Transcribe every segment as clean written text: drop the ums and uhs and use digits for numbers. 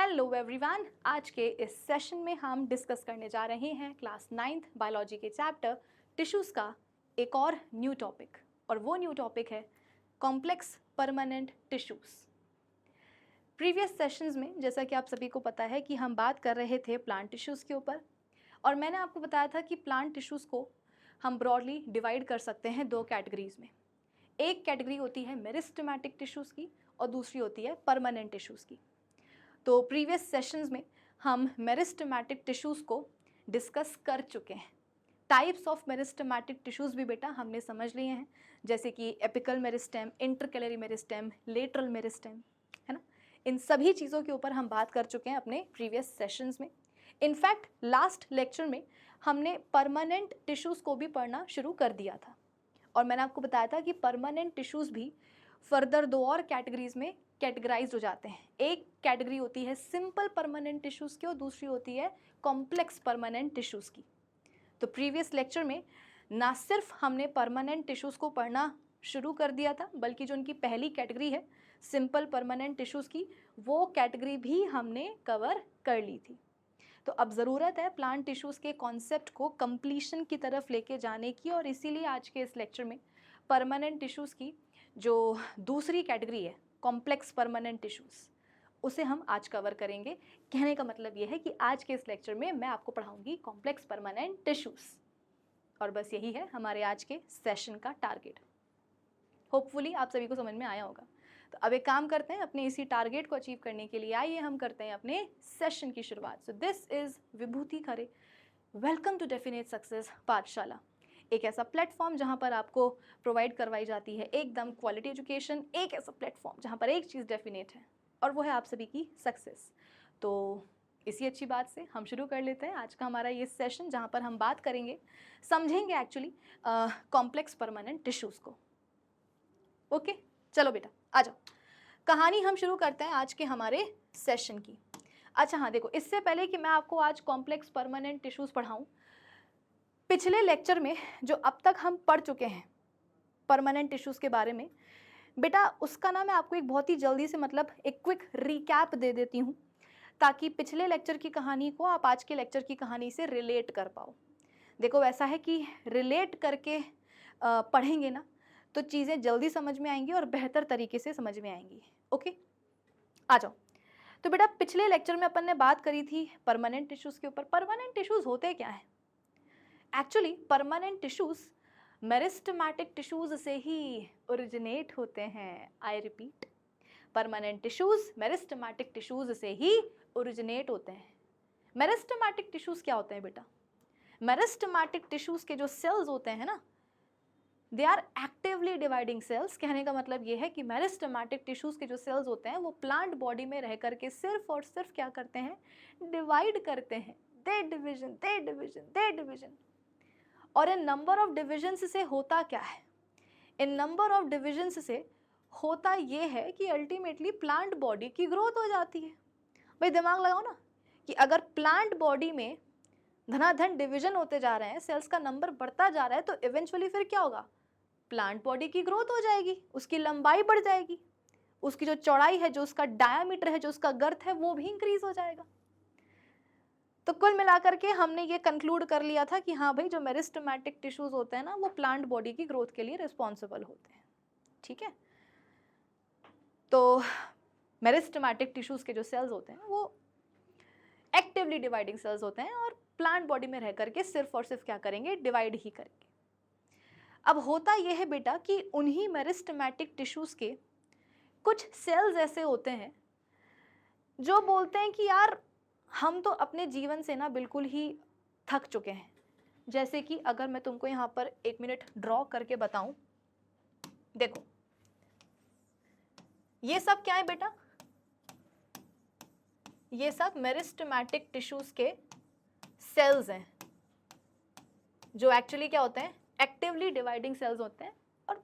Hello everyone, आज के इस सेशन में हम डिस्कस करने जा रहे हैं क्लास 9th बायोलॉजी के चैप्टर टिश्यूज़ का एक और न्यू टॉपिक, और वो न्यू टॉपिक है complex permanent tissues. Previous sessions में जैसा कि आप सभी को पता है कि हम बात कर रहे थे प्लांट टिश्यूज़ के ऊपर, और मैंने आपको बताया था कि प्लांट टिश्यूज़ को हम ब्रॉडली डिवाइड कर सकते हैं दो कैटेगरीज में। एक कैटेगरी होती है मेरिस्टेमेटिक टिश्यूज़ की और दूसरी होती है परमानेंट टिश्यूज़ की। तो प्रीवियस सेशंस में हम मेरिस्टेमेटिक टिश्यूज़ को डिस्कस कर चुके हैं। टाइप्स ऑफ मेरिस्टेमेटिक टिश्यूज़ भी बेटा हमने समझ लिए हैं, जैसे कि apical meristem, intercalary meristem, lateral meristem, है ना। इन सभी चीज़ों के ऊपर हम बात कर चुके हैं अपने प्रीवियस सेशंस में। इनफैक्ट लास्ट लेक्चर में हमने परमानेंट टिश्यूज़ को भी पढ़ना शुरू कर दिया था, और मैंने आपको बताया था कि परमानेंट टिश्यूज़ भी फर्दर दो और कैटेगरीज में कैटेगराइज हो जाते हैं। एक कैटेगरी होती है सिंपल परमानेंट टिश्यूज़ की और दूसरी होती है कॉम्प्लेक्स परमानेंट टिश्यूज़ की। तो प्रीवियस लेक्चर में ना सिर्फ हमने परमानेंट टिश्यूज़ को पढ़ना शुरू कर दिया था, बल्कि जो उनकी पहली कैटेगरी है सिंपल परमानेंट टिश्यूज़ की, वो कैटेगरी भी हमने कवर कर ली थी। तो अब ज़रूरत है प्लांट टिश्यूज़ के कॉन्सेप्ट को कंप्लीशन की तरफ लेके जाने की, और इसीलिए आज के इस लेक्चर में परमानेंट टिश्यूज़ की जो दूसरी कैटेगरी है कॉम्प्लेक्स परमानेंट टिश्यूज़, उसे हम आज कवर करेंगे। कहने का मतलब ये है कि आज के इस लेक्चर में मैं आपको पढ़ाऊंगी कॉम्प्लेक्स परमानेंट टिश्यूज़, और बस यही है हमारे आज के सेशन का टारगेट। होपफुली आप सभी को समझ में आया होगा। तो अब एक काम करते हैं, अपने इसी टारगेट को अचीव करने के लिए आइए हम करते हैं अपने सेशन की शुरुआत। So this is Vibhuti Khare, welcome to definite success Pathshala, एक ऐसा प्लेटफॉर्म जहाँ पर आपको प्रोवाइड करवाई जाती है एकदम क्वालिटी एजुकेशन, एक ऐसा प्लेटफॉर्म जहाँ पर एक चीज़ डेफिनेट है, और वो है आप सभी की सक्सेस। तो इसी अच्छी बात से हम शुरू कर लेते हैं आज का हमारा ये सेशन, जहाँ पर हम बात करेंगे, समझेंगे एक्चुअली कॉम्प्लेक्स परमानेंट टिश्यूज़ को। ओके, चलो बेटा आ जाओ, कहानी हम शुरू करते हैं आज के हमारे सेशन की। अच्छा हाँ, देखो, इससे पहले कि मैं आपको आज कॉम्प्लेक्स परमानेंट टिश्यूज़ पढ़ाऊँ, पिछले लेक्चर में जो अब तक हम पढ़ चुके हैं परमानेंट टिश्यूज़ के बारे में, बेटा उसका ना मैं आपको एक बहुत ही जल्दी से मतलब एक क्विक रिकैप दे देती हूँ, ताकि पिछले लेक्चर की कहानी को आप आज के लेक्चर की कहानी से रिलेट कर पाओ। देखो, वैसा है कि रिलेट करके पढ़ेंगे ना तो चीज़ें जल्दी समझ में आएंगी और बेहतर तरीके से समझ में आएंगी। ओके, आ जाओ। तो बेटा पिछले लेक्चर में अपन ने बात करी थी परमानेंट टिश्यूज़ के ऊपर। परमानेंट टिश्यूज़ होते क्या हैं? Actually permanent tissues meristematic tissues से ही ओरिजिनेट होते हैं। I repeat, permanent tissues meristematic tissues से ही ओरिजिनेट होते हैं। मेरिस्टेमेटिक टिश्यूज़ क्या होते हैं बेटा? मेरिस्टेमेटिक टिश्यूज़ के जो सेल्स होते हैं ना, they are actively dividing cells. कहने का मतलब ये है कि मेरिस्टेमेटिक टिश्यूज़ के जो सेल्स होते हैं वो प्लांट बॉडी में रह करके सिर्फ और सिर्फ क्या करते हैं? डिवाइड करते हैं। दे डिविजन, दे डिविजन, दे डिविजन। और इन नंबर ऑफ डिविजन्स से होता क्या है? इन नंबर ऑफ डिविजन्स से होता ये है कि अल्टीमेटली प्लांट बॉडी की ग्रोथ हो जाती है। भाई दिमाग लगाओ ना, कि अगर प्लांट बॉडी में धनाधन डिवीजन होते जा रहे हैं, सेल्स का नंबर बढ़ता जा रहा है, तो इवेंचुअली फिर क्या होगा? प्लांट बॉडी की ग्रोथ हो जाएगी, उसकी लंबाई बढ़ जाएगी, उसकी जो चौड़ाई है, जो उसका डायामीटर है, जो उसका गर्थ है, वो भी इंक्रीज हो जाएगा। तो कुल मिलाकर के हमने ये कंक्लूड कर लिया था कि हाँ भाई, जो मेरिस्टेमेटिक टिश्यूज़ होते हैं ना, वो प्लांट बॉडी की ग्रोथ के लिए रिस्पॉन्सिबल होते हैं। ठीक है, तो मेरिस्टेमेटिक टिश्यूज़ के जो सेल्स होते हैं वो एक्टिवली डिवाइडिंग सेल्स होते हैं, और प्लांट बॉडी में रह करके सिर्फ और सिर्फ क्या करेंगे? डिवाइड ही करेंगे। अब होता यह है बेटा कि उन्हीं मेरिस्टेमेटिक टिश्यूज़ के कुछ सेल्स ऐसे होते हैं जो बोलते हैं कि यार हम तो अपने जीवन से ना बिल्कुल ही थक चुके हैं। जैसे कि अगर मैं तुमको यहाँ पर एक मिनट ड्रॉ करके बताऊं, देखो ये सब क्या है बेटा? ये सब मेरिस्टेमेटिक टिश्यूज़ के सेल्स हैं, जो एक्चुअली क्या होते हैं? एक्टिवली डिवाइडिंग सेल्स होते हैं, और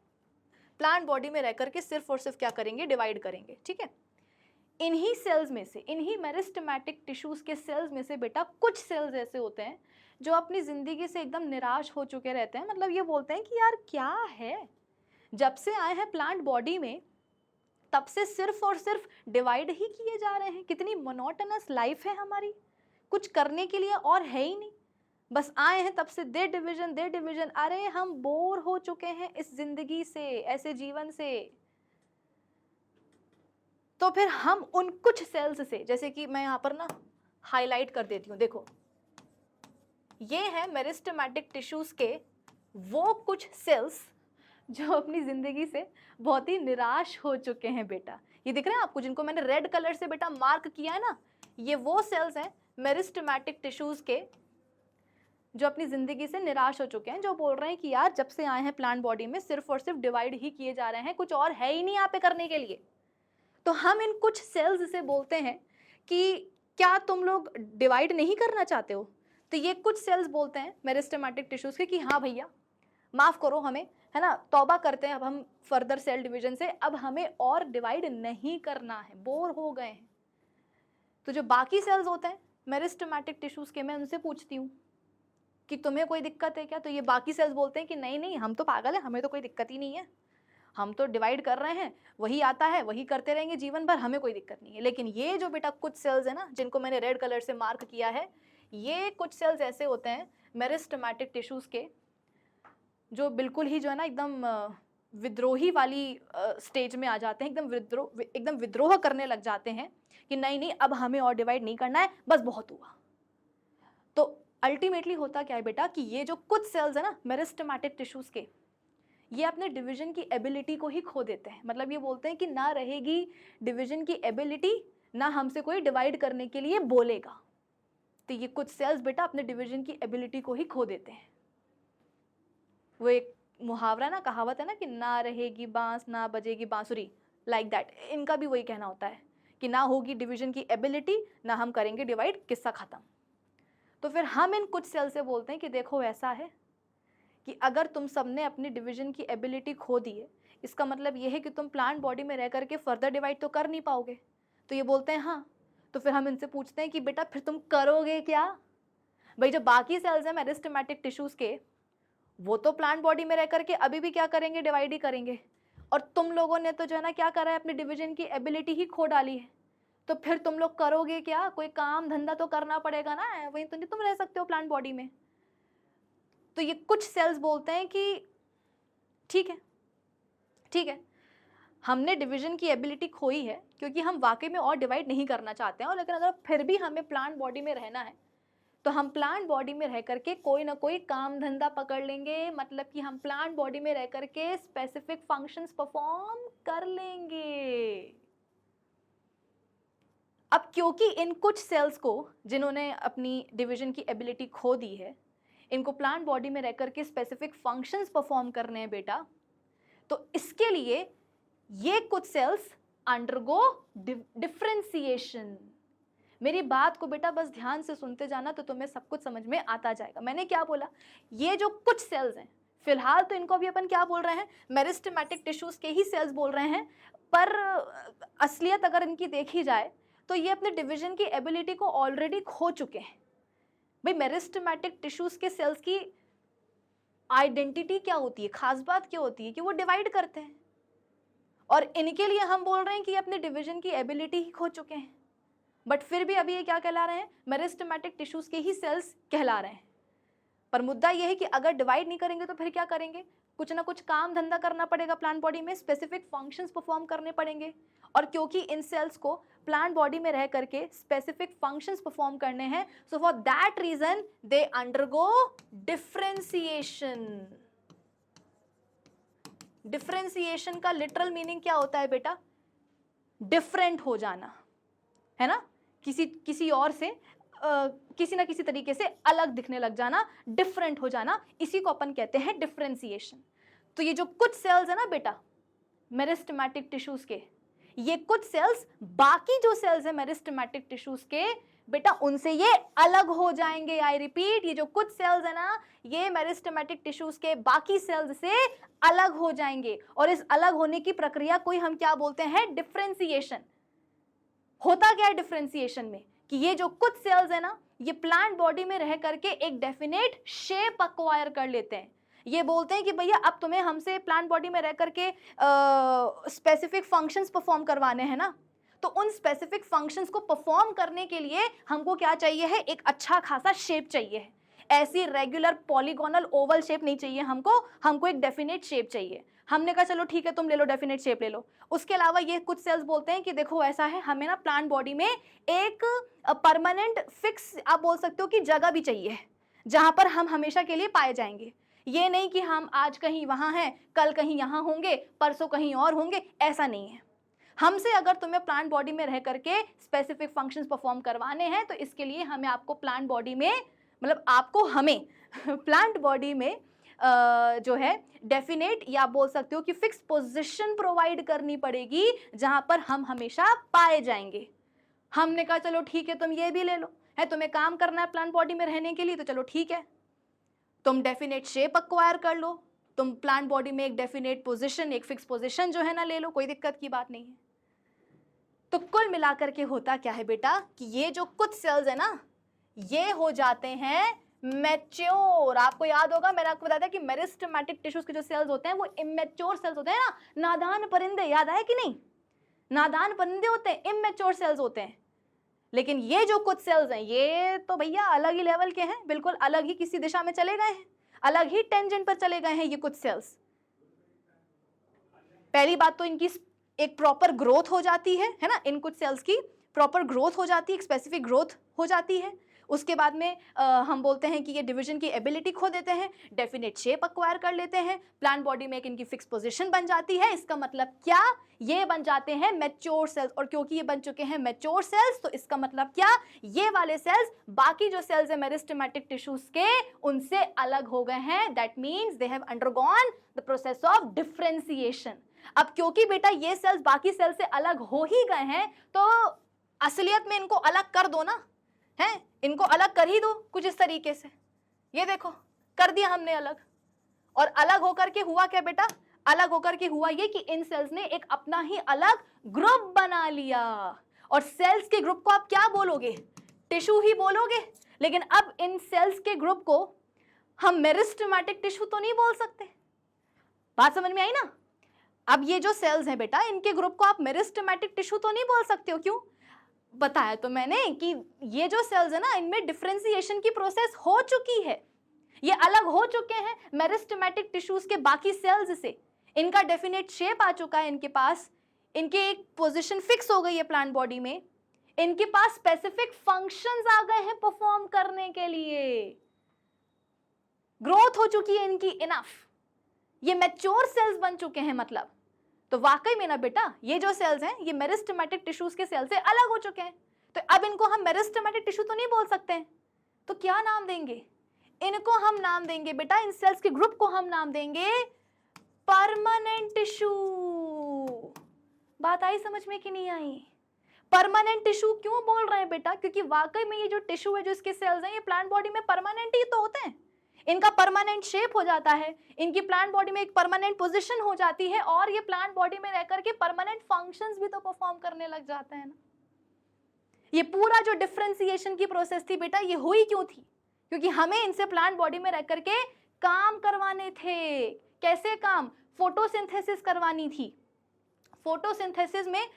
प्लांट बॉडी में रह करके सिर्फ और सिर्फ क्या करेंगे? डिवाइड करेंगे। ठीक है, इन्हीं सेल्स में से, इन्हीं मेरिस्टेमेटिक टिश्यूज़ के सेल्स में से बेटा कुछ सेल्स ऐसे होते हैं जो अपनी ज़िंदगी से एकदम निराश हो चुके रहते हैं। मतलब ये बोलते हैं कि यार क्या है, जब से आए हैं प्लांट बॉडी में तब से सिर्फ और सिर्फ डिवाइड ही किए जा रहे हैं। कितनी मोनोटोनस लाइफ है हमारी, कुछ करने के लिए और है ही नहीं, बस आए हैं तब से दे डिवीजन। अरे हम बोर हो चुके हैं इस जिंदगी से, ऐसे जीवन से। तो फिर हम उन कुछ सेल्स से, जैसे कि मैं यहाँ पर ना हाईलाइट कर देती हूँ, देखो ये है मेरिस्टेमेटिक टिश्यूज के वो कुछ सेल्स जो अपनी जिंदगी से बहुत ही निराश हो चुके हैं बेटा। ये दिख रहे हैं आपको, जिनको मैंने रेड कलर से बेटा मार्क किया है ना, ये वो सेल्स हैं मेरिस्टेमेटिक टिश्यूज के जो अपनी जिंदगी से निराश हो चुके हैं, जो बोल रहे हैं कि यार जब से आए हैं प्लांट बॉडी में सिर्फ और सिर्फ डिवाइड ही किए जा रहे हैं, कुछ और है ही नहीं यहाँ पे करने के लिए। तो हम इन कुछ सेल्स से बोलते हैं कि क्या तुम लोग डिवाइड नहीं करना चाहते हो? तो ये कुछ सेल्स बोलते हैं मेरिस्टेमेटिक टिश्यूज के कि हाँ भैया माफ करो हमें, है ना, तौबा करते हैं अब हम फर्दर सेल डिवीजन से, अब हमें और डिवाइड नहीं करना है, बोर हो गए हैं। तो जो बाकी सेल्स होते हैं मेरिस्टेमेटिक टिश्यूज के, मैं उनसे पूछती हूँ कि तुम्हें कोई दिक्कत है क्या? तो ये बाकी सेल्स बोलते हैं कि नहीं नहीं, हम तो पागल हैं, हमें तो कोई दिक्कत ही नहीं है, हम तो डिवाइड कर रहे हैं, वही आता है वही करते रहेंगे जीवन भर, हमें कोई दिक्कत नहीं है। लेकिन ये जो बेटा कुछ सेल्स है ना, जिनको मैंने रेड कलर से मार्क किया है, ये कुछ सेल्स ऐसे होते हैं मेरिस्टेमेटिक टिश्यूज के जो बिल्कुल ही जो है ना एकदम विद्रोही वाली स्टेज में आ जाते हैं, एकदम विद्रोह करने लग जाते हैं कि नहीं नहीं अब हमें और डिवाइड नहीं करना है, बस बहुत हुआ। तो अल्टीमेटली होता क्या है बेटा कि ये जो कुछ सेल्स है ना मेरिस्टेमेटिक टिश्यूज के, ये अपने डिवीजन की एबिलिटी को ही खो देते हैं। मतलब ये बोलते हैं कि ना रहेगी डिवीजन की एबिलिटी, ना हमसे कोई डिवाइड करने के लिए बोलेगा। तो ये कुछ सेल्स बेटा अपने डिवीजन की एबिलिटी को ही खो देते हैं। वो एक मुहावरा ना, कहावत है ना कि ना रहेगी बांस ना बजेगी बांसुरी, लाइक दैट इनका भी वही कहना होता है कि ना होगी डिवीजन की एबिलिटी, ना हम करेंगे डिवाइड, किस्सा खत्म। तो फिर हम इन कुछ सेल से बोलते हैं कि देखो ऐसा है कि अगर तुम सबने अपनी डिवीजन की एबिलिटी खो दी है, इसका मतलब ये है कि तुम प्लांट बॉडी में रह करके फर्दर डिवाइड तो कर नहीं पाओगे। तो ये बोलते हैं हाँ। तो फिर हम इनसे पूछते हैं कि बेटा फिर तुम करोगे क्या? भाई जो बाकी सेल्स हैं मेरिस्टेमेटिक टिश्यूज के, वो तो प्लांट बॉडी में रह करके अभी भी क्या करेंगे, डिवाइड ही करेंगे। और तुम लोगों ने तो जो है ना क्या करा है, अपनी डिवीजन की एबिलिटी ही खो डाली है। तो फिर तुम लोग करोगे क्या? कोई काम धंधा तो करना पड़ेगा ना, वहीं तो नहीं तुम रह सकते हो प्लांट बॉडी में। तो ये कुछ सेल्स बोलते हैं कि ठीक है, हमने डिवीजन की एबिलिटी खोई है क्योंकि हम वाकई में और डिवाइड नहीं करना चाहते हैं, और लेकिन अगर फिर भी हमें प्लांट बॉडी में रहना है तो हम प्लांट बॉडी में रह करके कोई ना कोई काम धंधा पकड़ लेंगे। मतलब कि हम प्लांट बॉडी में रह करके स्पेसिफिक फंक्शंस परफॉर्म कर लेंगे। अब क्योंकि इन कुछ सेल्स को, जिन्होंने अपनी डिवीजन की एबिलिटी खो दी है, इनको प्लांट बॉडी में रह करके स्पेसिफिक फंक्शंस परफॉर्म करने हैं बेटा, तो इसके लिए ये कुछ सेल्स अंडरगो डिफरेंशिएशन। मेरी बात को बेटा बस ध्यान से सुनते जाना तो तुम्हें सब कुछ समझ में आता जाएगा। मैंने क्या बोला, ये जो कुछ सेल्स हैं, फिलहाल तो इनको भी अपन क्या बोल रहे हैं, मेरिस्टेमेटिक टिश्यूज के ही सेल्स बोल रहे हैं, पर असलियत अगर इनकी देखी जाए तो ये अपने डिवीजन की एबिलिटी को ऑलरेडी खो चुके हैं। भाई मेरिस्टेमेटिक टिश्यूज के सेल्स की आइडेंटिटी क्या होती है, खास बात क्या होती है कि वो डिवाइड करते हैं, और इनके लिए हम बोल रहे हैं कि अपने डिवीजन की एबिलिटी ही खो चुके हैं। बट फिर भी अभी ये क्या कहला रहे हैं, मेरिस्टेमेटिक टिश्यूज के ही सेल्स कहला रहे हैं। पर मुद्दा ये है कि अगर डिवाइड नहीं करेंगे तो फिर क्या करेंगे, कुछ ना कुछ काम धंधा करना पड़ेगा प्लांट बॉडी में, स्पेसिफिक फंक्शंस परफॉर्म करने पड़ेंगे। और क्योंकि इन सेल्स को प्लांट बॉडी में रह करके स्पेसिफिक फंक्शंस परफॉर्म करने हैं, so for that reason they undergo differentiation. Differentiation का लिटरल मीनिंग क्या होता है बेटा, डिफरेंट हो जाना, है ना, किसी और से किसी ना किसी तरीके से अलग दिखने लग जाना, डिफरेंट हो जाना, इसी को अपन कहते हैं डिफरेंशिएशन। तो ये जो कुछ सेल्स है ना बेटा मेरिस्टेमेटिक टिश्यूज के, ये कुछ सेल्स बाकी जो सेल्स है मेरिस्टेमेटिक टिश्यूज के बेटा उनसे ये अलग हो जाएंगे। आई रिपीट, ये जो कुछ सेल्स है ना ये मेरिस्टेमेटिक टिश्यूज के बाकी सेल्स से अलग हो जाएंगे, और इस अलग होने की प्रक्रिया को हम क्या बोलते हैं, डिफरेंशिएशन। होता क्या है डिफरेंशिएशन में कि ये जो कुछ सेल्स है ना ये प्लांट बॉडी में रह करके एक डेफिनेट शेप अक्वायर कर लेते हैं। ये बोलते हैं कि भैया अब तुम्हें हमसे प्लांट बॉडी में रह करके स्पेसिफिक फंक्शंस परफॉर्म करवाने हैं ना, तो उन स्पेसिफिक फंक्शंस को परफॉर्म करने के लिए हमको क्या चाहिए है, एक अच्छा खासा शेप चाहिए है। ऐसी रेगुलर पॉलीगोनल ओवल शेप नहीं चाहिए हमको एक डेफिनेट शेप चाहिए। हमने कहा चलो ठीक है, तुम ले लो, डेफिनेट शेप ले लो। उसके अलावा ये कुछ सेल्स बोलते हैं कि देखो ऐसा है, हमें ना प्लांट बॉडी में एक परमानेंट फिक्स आप बोल सकते हो कि जगह भी चाहिए जहां पर हम हमेशा के लिए पाए जाएंगे। ये नहीं कि हम आज कहीं वहां हैं, कल कहीं यहाँ होंगे, परसों कहीं और होंगे, ऐसा नहीं है। हमसे अगर तुम्हें प्लांट बॉडी में रह करके स्पेसिफिक फंक्शंस परफॉर्म करवाने हैं तो इसके लिए हमें आपको प्लांट बॉडी में, मतलब आपको हमें प्लांट बॉडी में जो है डेफिनेट या बोल सकते हो कि फिक्स पोजीशन प्रोवाइड करनी पड़ेगी जहां पर हम हमेशा पाए जाएंगे। हमने कहा चलो ठीक है, तुम ये भी ले लो, है तुम्हें काम करना है प्लांट बॉडी में रहने के लिए, तो चलो ठीक है, तुम डेफिनेट शेप अक्वायर कर लो, तुम प्लांट बॉडी में एक डेफिनेट पोजीशन, एक फिक्स पोजीशन जो है ना ले लो, कोई दिक्कत की बात नहीं है। तो कुल मिलाकर के होता क्या है बेटा कि ये जो कुछ सेल्स है ना, ये हो जाते हैं मैच्योर। आपको याद होगा मैंने आपको बताया था कि मेरिस्टेमेटिक टिश्यूज के जो सेल्स होते हैं वो इमेच्योर सेल्स होते हैं ना, नादान परिंदे, याद आया कि नहीं, नादान परिंदे होते हैं, इमेच्योर सेल्स होते हैं। लेकिन ये जो कुछ सेल्स हैं ये तो भैया अलग ही लेवल के हैं, बिल्कुल अलग ही किसी दिशा में चले गए हैं, अलग ही टेंजेंट पर चले गए हैं ये कुछ सेल्स। पहली बात तो इनकी एक प्रॉपर ग्रोथ हो जाती है ना, इन कुछ सेल्स की प्रॉपर ग्रोथ हो जाती है, एक स्पेसिफिक ग्रोथ हो जाती है। उसके बाद में हम बोलते हैं कि ये डिवीजन की एबिलिटी खो देते हैं, डेफिनेट शेप अक्वायर कर लेते हैं, प्लांट बॉडी में एक इनकी फिक्स पोजीशन बन जाती है। इसका मतलब क्या, ये बन जाते हैं मैच्योर सेल्स। और क्योंकि ये बन चुके हैं मैच्योर सेल्स तो इसका मतलब क्या, ये वाले सेल्स बाकी जो सेल्स है मेरिस्टेमेटिक टिश्यूज के उनसे अलग हो गए हैं। That means they have undergone the process of differentiation. अब क्योंकि बेटा ये सेल्स बाकी सेल्स से अलग हो ही गए हैं तो असलियत में इनको अलग कर दो ना, है, इनको अलग कर ही दो कुछ इस तरीके से। ये देखो कर दिया हमने अलग, और अलग होकर के हुआ क्या बेटा, अलग होकर के हुआ ये कि इन सेल्स ने एक अपना ही अलग ग्रुप बना लिया। और सेल्स के ग्रुप को आप क्या बोलोगे, टिश्यू ही बोलोगे। लेकिन अब इन सेल्स के ग्रुप को हम मेरिस्टेमेटिक टिश्यू तो नहीं बोल सकते। बात समझ में आई ना। अब ये जो सेल्स हैं बेटा इनके ग्रुप को आप मेरिस्टेमेटिक टिश्यू तो नहीं बोल सकते हो। क्यों, बताया तो मैंने कि ये जो सेल्स है ना इनमें डिफरेंशिएशन की प्रोसेस हो चुकी है, ये अलग हो चुके हैं मेरिस्टेमेटिक टिश्यूज के बाकी सेल्स से, इनका डेफिनेट शेप आ चुका है इनके पास, इनके एक पोजीशन फिक्स हो गई है प्लांट बॉडी में, इनके पास स्पेसिफिक फंक्शंस आ गए हैं परफॉर्म करने के लिए, ग्रोथ हो चुकी है इनकी इनफ, ये मैच्योर सेल्स बन चुके हैं। मतलब तो वाकई में ना बेटा ये जो सेल्स हैं ये मेरिस्टेमेटिक टिश्यूज के सेल से अलग हो चुके हैं। तो अब इनको हम मेरिस्टेमेटिक टिश्यू तो नहीं बोल सकते हैं, तो क्या नाम देंगे, इनको हम नाम देंगे बेटा, इन सेल्स के ग्रुप को हम नाम देंगे परमानेंट टिश्यू। बात आई समझ में कि नहीं आई। परमानेंट टिश्यू क्यों बोल रहे हैं बेटा, क्योंकि वाकई में ये जो टिश्यू है जो इसके सेल्स हैं ये प्लांट बॉडी में परमानेंट ही तो होते हैं, इनका परमानेंट शेप हो जाता है, इनकी प्लांट बॉडी में एक परमानेंट पोजीशन हो जाती है और ये प्लांट बॉडी में रहकर के परमानेंट फंक्शंस भी तो परफॉर्म करने लग जाते हैं ना। ये पूरा जो डिफरेंशिएशन की प्रोसेस थी बेटा ये हुई क्यों थी, क्योंकि हमें इनसे प्लांट बॉडी में रह करके काम करवाने थे। कैसे काम, फोटोसिंथेसिस करवानी थी। फोटोसिंथेसिस में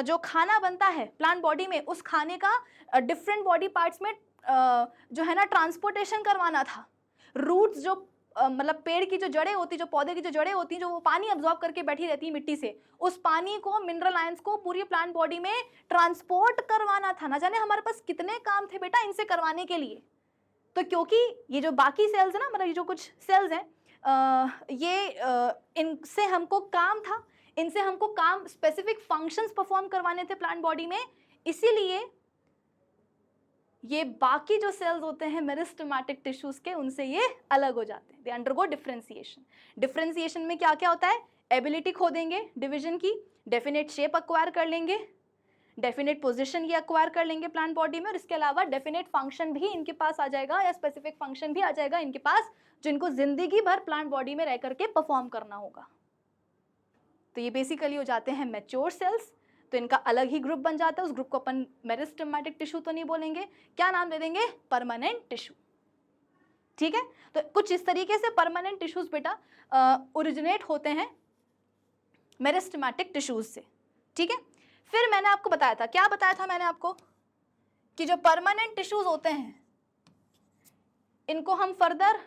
जो खाना बनता है प्लांट बॉडी में उस खाने का डिफरेंट बॉडी पार्ट्स में जो है ना ट्रांसपोर्टेशन करवाना था। रूट्स जो मतलब पेड़ की जो जड़ें होती, जो पौधे की जो जड़ें होती हैं, जो वो पानी अब्जॉर्ब करके बैठी रहती है मिट्टी से, उस पानी को, मिनरल आयंस को पूरी प्लांट बॉडी में ट्रांसपोर्ट करवाना था। ना जाने हमारे पास कितने काम थे बेटा इनसे करवाने के लिए। तो क्योंकि ये जो बाकी सेल्स है ना, मतलब ये जो कुछ सेल्स हैं इनसे हमको काम था, इनसे हमको काम स्पेसिफिक फंक्शंस परफॉर्म करवाने थे प्लांट बॉडी में, इसीलिए ये बाकी जो सेल्स होते हैं मेरिस्टेमेटिक टिश्यूज के उनसे ये अलग हो जाते हैं। दे अंडरगो डिफरेंशिएशन। डिफरेंशिएशन में क्या क्या होता है, एबिलिटी खो देंगे डिवीजन की, डेफिनेट शेप अक्वायर कर लेंगे, डेफिनेट पोजीशन ये अक्वायर कर लेंगे प्लांट बॉडी में, और इसके अलावा डेफिनेट फंक्शन भी इनके पास आ जाएगा या स्पेसिफिक फंक्शन भी आ जाएगा इनके पास जो इनको जिंदगी भर प्लांट बॉडी में रह करके परफॉर्म करना होगा। तो ये बेसिकली हो जाते हैं मैच्योर सेल्स। तो इनका अलग ही ग्रुप बन जाता है, उस ग्रुप को अपन मेरिस्टेमेटिक टिश्यू तो नहीं बोलेंगे, क्या नाम दे देंगे, परमानेंट टिश्यू। ठीक है, तो कुछ इस तरीके से परमानेंट टिश्यूज बेटा ओरिजिनेट होते हैं मेरिस्टेमेटिक टिश्यूज से। ठीक है, फिर मैंने आपको बताया था, क्या बताया था मैंने आपको, कि जो परमानेंट टिश्यूज होते हैं इनको हम फर्दर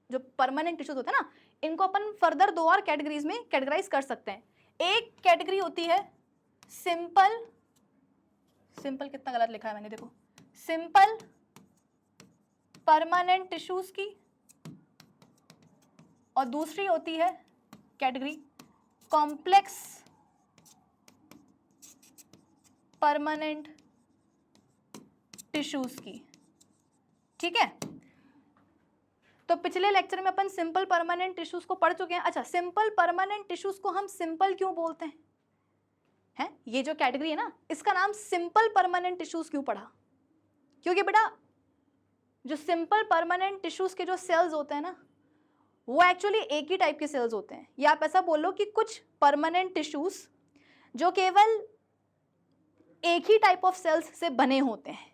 जो परमानेंट टिश्यूज होते हैं ना, इनको अपन फर्दर दो और कैटेगरीज में कैटेगराइज कर सकते हैं। एक कैटेगरी होती है सिंपल, सिंपल कितना गलत लिखा है मैंने, देखो, सिंपल परमानेंट टिश्यूज की, और दूसरी होती है कैटेगरी कॉम्प्लेक्स परमानेंट टिश्यूज की। ठीक है, तो पिछले लेक्चर में अपन सिंपल परमानेंट टिश्यूज को पढ़ चुके हैं। अच्छा, सिंपल परमानेंट टिश्यूज को हम सिंपल क्यों बोलते हैं? हैं, ये जो कैटेगरी है ना, इसका नाम सिंपल परमानेंट टिश्यूज क्यों पढ़ा? क्योंकि बेटा जो सिंपल परमानेंट टिश्यूज के जो सेल्स होते हैं ना, वो एक्चुअली एक ही टाइप के सेल्स होते हैं। या आप ऐसा बोलो कि कुछ परमानेंट टिश्यूज जो केवल एक ही टाइप ऑफ सेल्स से बने होते हैं,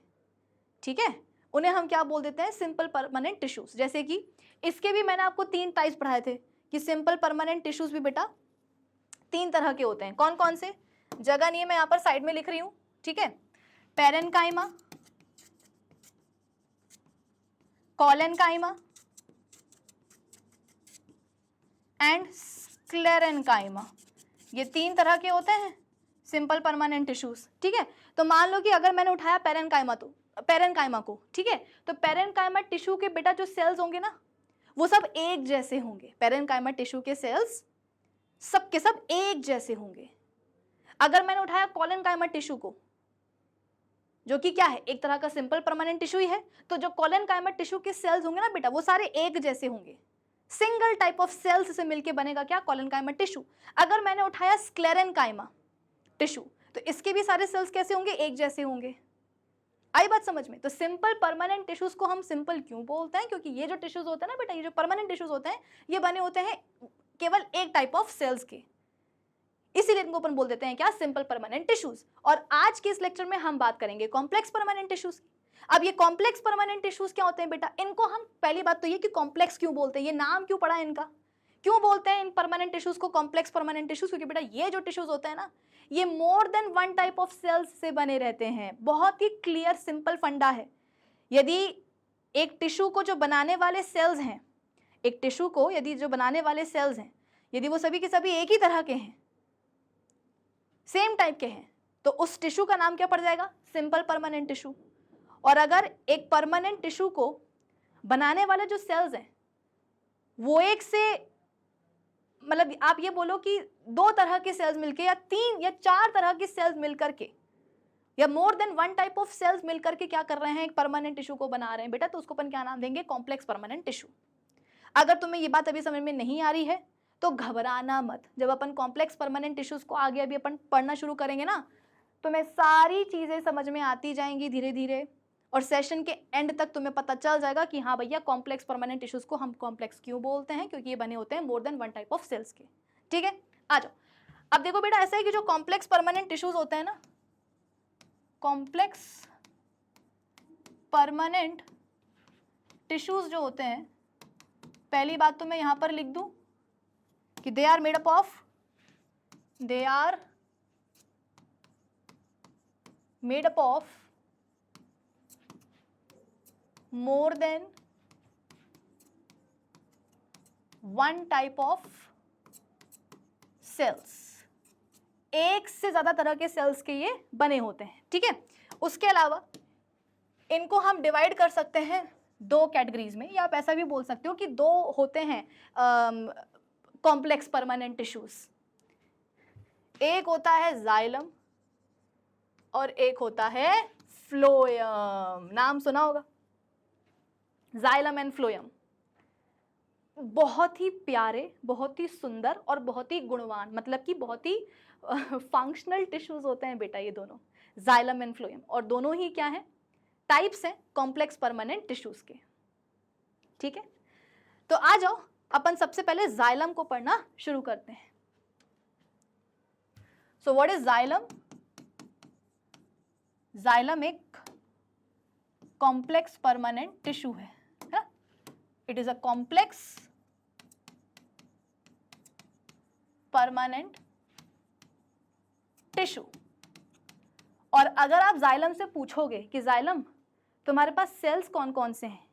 ठीक है, उन्हें हम क्या बोल देते हैं? Simple permanent tissues. जैसे कि इसके भी मैंने आपको 3 टाइप्स पढ़ाए थे कि सिंपल परमानेंट टिश्यूज भी बेटा 3 तरह के होते हैं। कौन कौन से? जगह नहीं है, मैं यहाँ पर साइड में लिख रही हूँ। ठीक है, पेरेन्काइमा, कॉलेन्काइमा एंड स्क्लेरेन्काइमा। ये 3 तरह के होते हैं सिंपल परमानेंट टिश्यूज। ठीक है, तो मान लो कि अगर मैंने उठाया पेरेन्काइमा को, ठीक है, तो पेरेन्काइमा टिश्यू के बेटा जो सेल्स होंगे ना, वो सब एक जैसे होंगे। पेरेन्काइमा टिश्यू के सेल्स सब के सब एक जैसे होंगे। अगर मैंने उठाया कॉलेन्काइमा टिश्यू को, जो कि क्या है, एक तरह का सिंपल परमानेंट टिश्यू ही है, तो जो कॉलेन्काइमा टिश्यू के सेल्स होंगे ना बेटा, वो सारे एक जैसे होंगे। सिंगल टाइप ऑफ सेल्स से मिलकर बनेगा क्या? कॉलेन्काइमा टिश्यू। अगर मैंने उठाया स्क्लेरेन्काइमा टिश्यू, तो इसके भी सारे सेल्स कैसे होंगे? एक जैसे होंगे। आई बात समझ में? तो सिंपल परमानेंट टिश्यूज को हम सिंपल क्यों बोलते हैं? क्योंकि ये जो टिश्यूज होते हैं ना बेटा, ये जो परमानेंट टिश्यूज होते हैं, ये बने होते हैं केवल एक टाइप ऑफ सेल्स के, इसीलिए इनको अपन बोल देते हैं क्या? Simple permanent tissues. और आज के इस लेक्चर में हम बात करेंगे कॉम्प्लेक्स परमानेंट टिश्यूज। अब ये कॉम्प्लेक्स परमानेंट टिश्यूज क्या होते हैं बेटा? इनको हम, पहली बात तो ये कि कॉम्प्लेक्स क्यों बोलते हैं, ये नाम क्यों पड़ा है इनका, क्यों बोलते हैं इन परमानेंट टिश्यूज को कॉम्प्लेक्स परमानेंट टिश्यूज? क्योंकि बेटा ये जो टिश्यूज होते हैं ना, ये more than one type of cells से बने रहते हैं। बहुत ही क्लियर सिंपल फंडा है। यदि एक टिश्यू को जो बनाने वाले सेल्स हैं, एक टिश्यू को यदि जो बनाने वाले सेल्स हैं, यदि वो सभी के सभी एक ही तरह के हैं, सेम टाइप के हैं, तो उस टिश्यू का नाम क्या पड़ जाएगा? Simple permanent tissue. और अगर एक परमानेंट टिश्यू को बनाने वाले जो सेल्स हैं वो एक से, मतलब आप ये बोलो कि 2 तरह के सेल्स मिलके, या 3 या 4 तरह के सेल्स मिलकर के, या more than one type of cells मिलकर के क्या कर रहे हैं? एक परमानेंट टिश्यू को बना रहे हैं बेटा, तो उसको अपन क्या नाम देंगे? Complex permanent tissue. अगर तुम्हें ये बात अभी समझ में नहीं आ रही है तो घबराना मत। जब अपन कॉम्प्लेक्स परमानेंट टिश्यूज को आगे अभी अपन पढ़ना शुरू करेंगे ना, तुम्हें सारी चीजें समझ में आती जाएंगी धीरे धीरे, और सेशन के एंड तक तुम्हें पता चल जाएगा कि हाँ भैया, कॉम्प्लेक्स परमानेंट टिश्यूज को हम कॉम्प्लेक्स क्यों बोलते हैं, क्योंकि ये बने होते हैं more than one type of cells के। ठीक है, आ जाओ। अब देखो बेटा, ऐसा है कि जो कॉम्प्लेक्स परमानेंट टिश्यूज होते हैं ना, कॉम्प्लेक्स परमानेंट टिश्यूज जो होते हैं, पहली बात तो मैं यहां पर लिख दूं कि they are made up of more than one type of cells। एक से ज्यादा तरह के सेल्स के ये बने होते हैं। ठीक है, उसके अलावा इनको हम डिवाइड कर सकते हैं 2 कैटेगरीज में, या आप ऐसा भी बोल सकते हो कि 2 होते हैं कॉम्प्लेक्स परमानेंट टिश्यूज। एक होता है जाइलम और एक होता है फ्लोएम। नाम सुना होगा, जाइलम एंड फ्लोएम। बहुत ही प्यारे, बहुत ही सुंदर और बहुत ही गुणवान, मतलब कि बहुत ही फंक्शनल टिश्यूज होते हैं बेटा ये दोनों, जाइलम एंड फ्लोएम। और दोनों ही क्या हैं? टाइप्स हैं कॉम्प्लेक्स परमानेंट टिश्यूज के। ठीक है, तो आ जाओ अपन सबसे पहले जाइलम को पढ़ना शुरू करते हैं। So what is xylem? Xylem एक कॉम्प्लेक्स परमानेंट टिश्यू है ना, it is a complex permanent tissue. और अगर आप जाइलम से पूछोगे कि जाइलम तुम्हारे पास सेल्स कौन कौन से हैं,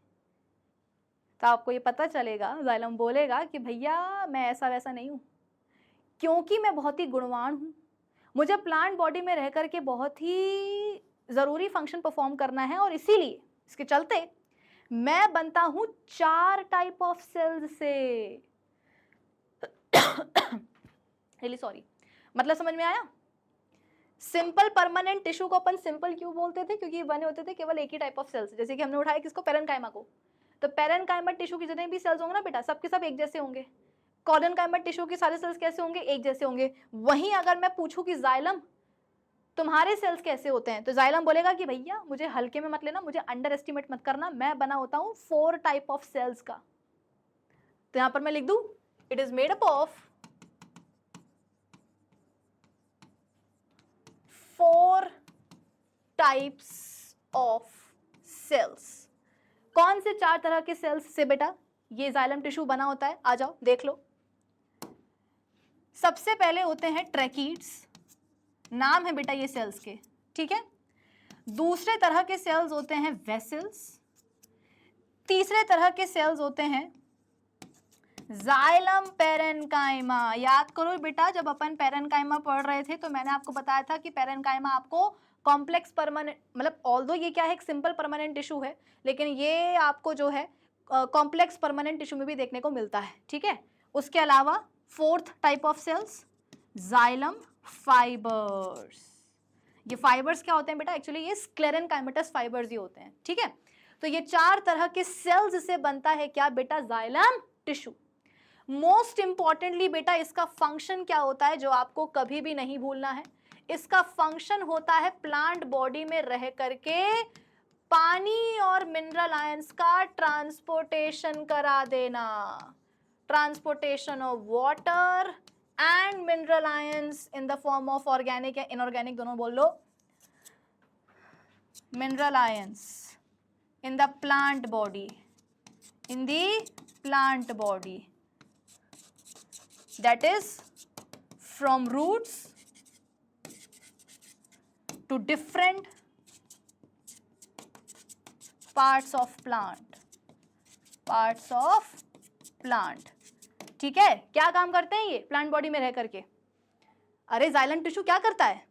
तो आपको ये पता चलेगा, जाइलम बोलेगा कि भैया मैं ऐसा वैसा नहीं हूं, क्योंकि मैं बहुत ही गुणवान हूं, मुझे प्लांट बॉडी में रह करके बहुत ही जरूरी फंक्शन परफॉर्म करना है, और इसीलिए इसके चलते मैं बनता हूं 4 टाइप ऑफ सेल्स से। रियली सॉरी, मतलब समझ में आया? सिंपल परमानेंट टिश्यू को अपन सिंपल क्यों बोलते थे? क्योंकि बने होते थे केवल एक ही टाइप ऑफ सेल्स। जैसे कि हमने उठाया किसको, पेरेन्काइमा को, तो पेरेन्काइमा टिश्यू के जितने भी सेल्स होंगे ना बेटा, सबके सब एक जैसे होंगे। कॉर्डनकाइमा टिश्यू के सारे सेल्स कैसे होंगे? एक जैसे होंगे। वहीं अगर मैं पूछूं कि जाइलम तुम्हारे सेल्स कैसे होते हैं, तो जाइलम बोलेगा कि भैया मुझे हल्के में मत लेना, मुझे अंडर एस्टिमेट मत करना, मैं बना होता हूं 4 टाइप ऑफ सेल्स का। तो यहां पर मैं लिख दूं, it is made up of 4 types of cells. कौन से 4 तरह के सेल्स से बेटा ये जाइलम टिश्यू बना होता है? आ जाओ देख लो। सबसे पहले होते हैं ट्रैकीड्स, नाम है बेटा ये सेल्स के, ठीक है। दूसरे तरह के सेल्स होते हैं वेसल्स। तीसरे तरह के सेल्स होते हैं जाइलम पेरेन्काइमा। याद करो बेटा, जब अपन पेरेन्काइमा पढ़ रहे थे तो मैंने आपको बताया था कि पेरेन्काइमा आपको कॉम्प्लेक्स परमानेंट, मतलब ऑल्दो ये क्या है, एक सिंपल परमानेंट टिश्यू है, लेकिन ये आपको जो है कॉम्प्लेक्स परमानेंट टिश्यू में भी देखने को मिलता है, ठीक है। उसके अलावा 4th type of cells xylem fibres. ये फाइबर्स क्या होते हैं बेटा? एक्चुअली ये स्क्लेरेनकाइमेटस फाइबर्स ही होते हैं, ठीक है। तो ये 4 तरह के सेल्स से बनता है क्या बेटा? Xylem tissue. मोस्ट इंपॉर्टेंटली बेटा इसका फंक्शन क्या होता है, जो आपको कभी भी नहीं भूलना है। इसका फंक्शन होता है प्लांट बॉडी में रह करके पानी और मिनरल आयंस का ट्रांसपोर्टेशन करा देना। Transportation of water and mineral ions in the form of organic या इनऑर्गेनिक, दोनों बोल लो। Mineral ions in the plant body, in the plant body, that is from roots to different parts of plant, ठीक है। क्या काम करते हैं ये प्लांट बॉडी में रह करके? अरे जाइलम टिश्यू क्या करता है